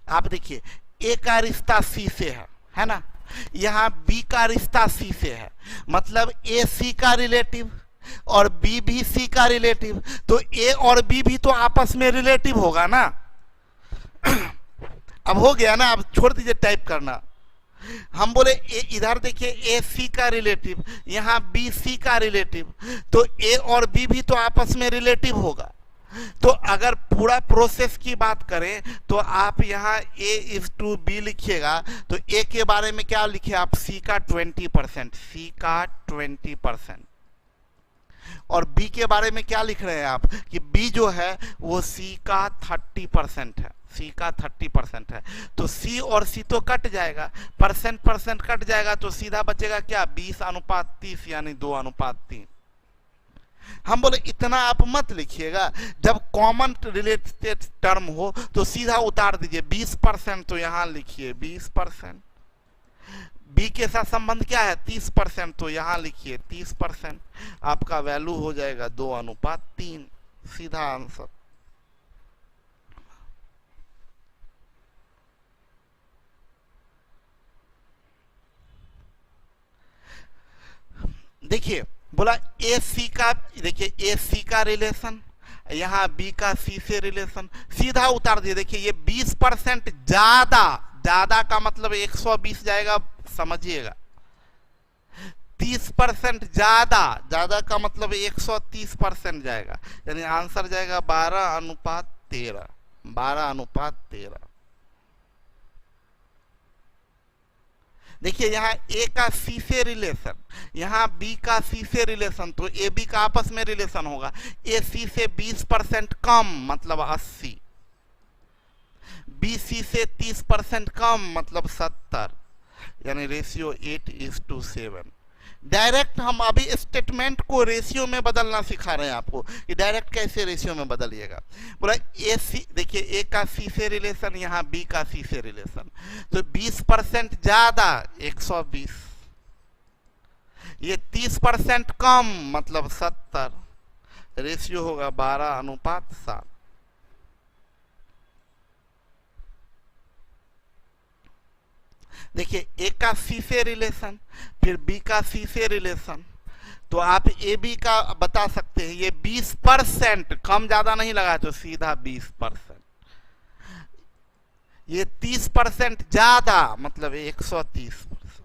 आप देखिए ए का रिश्ता सी से है ना। यहाँ बी का रिश्ता सी से है, मतलब ए सी का रिलेटिव और बी भी सी का रिलेटिव, तो ए और बी भी तो आपस में रिलेटिव होगा ना। अब हो गया ना, अब छोड़ दीजिए टाइप करना। हम बोले इधर देखिए ए सी का रिलेटिव, यहाँ बी सी का रिलेटिव, तो ए और बी भी तो आपस में रिलेटिव होगा। तो अगर पूरा प्रोसेस की बात करें तो आप यहाँ ए इज टू बी लिखिएगा, तो ए के बारे में क्या लिखे आप? सी का 20%, सी का 20%। और बी के बारे में क्या लिख रहे हैं आप कि बी जो है वो सी का 30% है, सी का 30% है। तो सी और सी तो कट जाएगा, परसेंट कट जाएगा, तो सीधा बचेगा क्या? 20:30 यानी 2:3। हम बोले इतना आप मत लिखिएगा, जब कॉमन रिलेटेड टर्म हो तो सीधा उतार दीजिए। 20% तो यहाँ लिखिए 20%। बी के साथ संबंध क्या है? 30%, तो यहाँ लिखिए 30%। आपका वैल्यू हो जाएगा 2:3, सीधा आंसर। देखिए बोला ए सी का, देखिए ए सी का रिलेशन, यहाँ बी का सी से रिलेशन, सीधा उतार दिए। देखिए ये 20% ज्यादा, ज्यादा का मतलब 120 जाएगा, समझिएगा। 30% ज्यादा, ज्यादा का मतलब 130% जाएगा, यानी आंसर जाएगा 12:13, 12:13। देखिए यहाँ ए का सी से रिलेशन, यहाँ बी का सी से रिलेशन, तो ए बी का आपस में रिलेशन होगा। ए सी से 20% कम मतलब 80, बी सी से 30% कम मतलब 70, यानी रेशियो 8:7। डायरेक्ट हम अभी स्टेटमेंट को रेशियो में बदलना सिखा रहे हैं आपको कि डायरेक्ट कैसे रेशियो में बदलिएगा। बोला ए सी, देखिए ए का सी से रिलेशन, यहाँ बी का सी से रिलेशन, तो 20% ज्यादा 120, ये 30% कम मतलब 70, रेशियो होगा 12:7। देखिए ए का सी से रिलेशन, फिर बी का सी से रिलेशन, तो आप ए बी का बता सकते हैं। ये 20% कम ज्यादा नहीं लगा तो सीधा 20%, ये 30% ज्यादा मतलब 130%,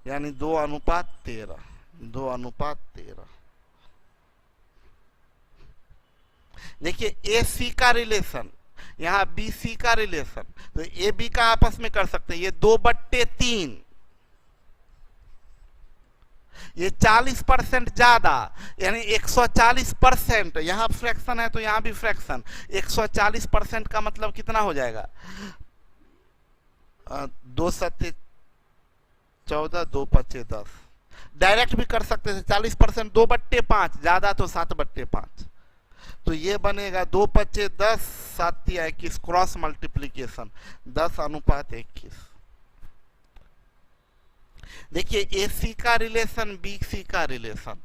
यानी 2:13, 2:13। देखिए ए सी का रिलेशन, यहाँ बी सी का रिलेशन, तो ए बी का आपस में कर सकते हैं। ये 2/3, ये 40% ज्यादा यानी 140%, यहाँ फ्रैक्शन है तो यहाँ भी फ्रैक्शन। 140% का मतलब कितना हो जाएगा? 2 7 14, 2 5 10। डायरेक्ट भी कर सकते थे 40%, 2/5, ज्यादा तो 7/5, तो ये बनेगा 2 5 10, 7 21, क्रॉस मल्टीप्लीकेशन 10:21। देखिए ए सी का रिलेशन बी सी का रिलेशन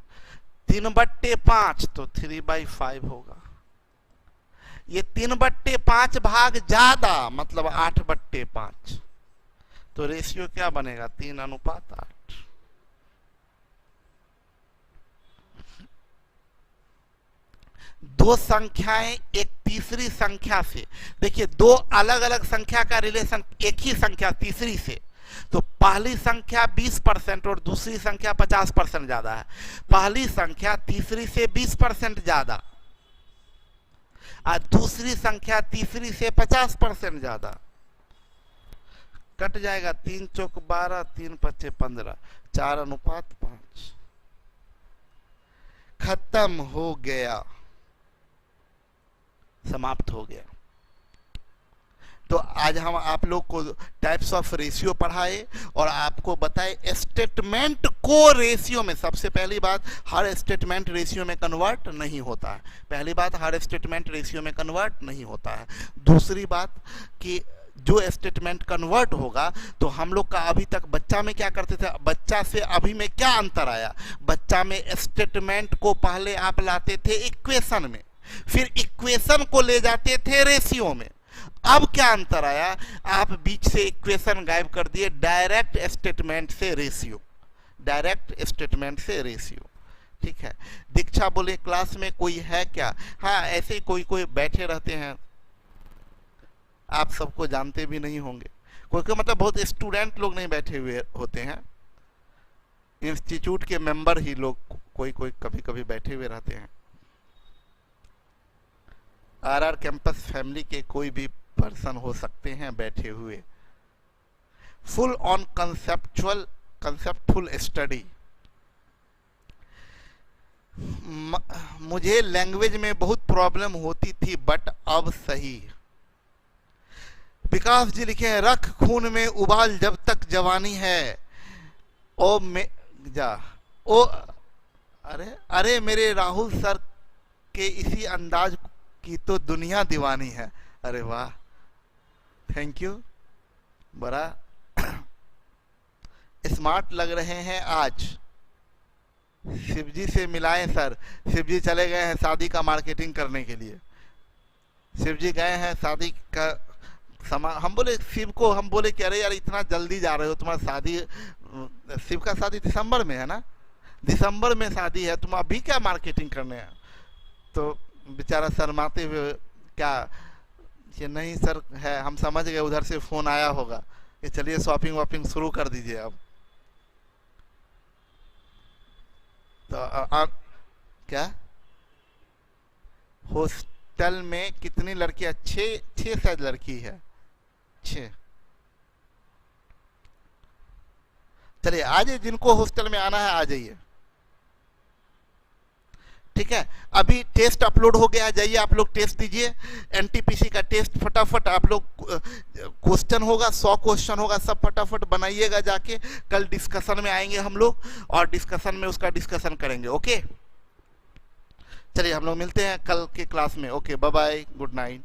3/5, तो 3/5 होगा। ये 3/5 भाग ज्यादा मतलब 8/5, तो रेशियो क्या बनेगा? 3:8। दो संख्याएं एक तीसरी संख्या से, देखिए दो अलग अलग संख्या का रिलेशन एक ही संख्या तीसरी से, तो पहली संख्या 20% और दूसरी संख्या 50% ज्यादा है। पहली संख्या तीसरी से 20% ज्यादा और दूसरी संख्या तीसरी से 50% ज्यादा। कट जाएगा, 3 चौक 12, 3 पच्चे 15, 4:5। खत्म हो गया, समाप्त हो गया। तो आज हम आप लोग को टाइप्स ऑफ रेशियो पढ़ाए और आपको बताए स्टेटमेंट को रेशियो में। सबसे पहली बात, हर स्टेटमेंट रेशियो में कन्वर्ट नहीं होता है। पहली बात, हर स्टेटमेंट रेशियो में कन्वर्ट नहीं होता है। दूसरी बात कि जो स्टेटमेंट कन्वर्ट होगा तो हम लोग का अभी तक बच्चा में क्या करते थे, बच्चा से अभी में क्या अंतर आया। बच्चा में स्टेटमेंट को पहले आप लाते थे इक्वेशन में, फिर इक्वेशन को ले जाते थे रेशियो में। अब क्या अंतर आया, आप बीच से इक्वेशन गायब कर दिए, डायरेक्ट स्टेटमेंट से रेशियो, डायरेक्ट स्टेटमेंट से रेशियो। ठीक है, दीक्षा बोले क्लास में कोई है क्या? हाँ, ऐसे कोई कोई बैठे रहते हैं, आप सबको जानते भी नहीं होंगे। कोई कोई मतलब बहुत स्टूडेंट लोग नहीं बैठे हुए होते हैं, इंस्टीट्यूट के मेंबर ही लोग कोई कोई कभी कभी बैठे हुए रहते हैं। आरआर कैंपस फैमिली के कोई भी पर्सन हो सकते हैं बैठे हुए। Full on conceptful study. मुझे लैंग्वेज में बहुत प्रॉब्लम होती थी बट अब सही। विकास जी लिखे हैं, रख खून में उबाल जब तक जवानी है। ओ में जा ओ, अरे मेरे राहुल सर के इसी अंदाज की तो दुनिया दीवानी है। अरे वाह, थैंक यू, बड़ा स्मार्ट लग रहे हैं आज। शिवजी से मिलाएं सर। शिवजी चले गए हैं शादी का मार्केटिंग करने के लिए। शिवजी गए हैं शादी का हम बोले शिव को, हम बोले कि अरे यार इतना जल्दी जा रहे हो, तुम्हारा शादी, शिव का शादी दिसंबर में है ना, दिसंबर में शादी है, तुम अभी क्या मार्केटिंग करने हैं? तो बेचारा शर्माते हुए क्या, ये नहीं सर है, हम समझ गए, उधर से फोन आया होगा कि चलिए शॉपिंग वॉपिंग शुरू कर दीजिए अब। तो क्या हॉस्टल में कितनी लड़कियां? 6 शायद लड़की है, 6। चलिए आज जिनको हॉस्टल में आना है आ जाइए। ठीक है, अभी टेस्ट अपलोड हो गया, जाइए आप लोग टेस्ट दीजिए। एनटीपीसी का टेस्ट फटाफट आप लोग, क्वेश्चन होगा, 100 क्वेश्चन होगा, सब फटाफट बनाइएगा जाके। कल डिस्कशन में आएंगे हम लोग और डिस्कशन में उसका डिस्कशन करेंगे। ओके, चलिए हम लोग मिलते हैं कल के क्लास में। Okay, bye bye, good night.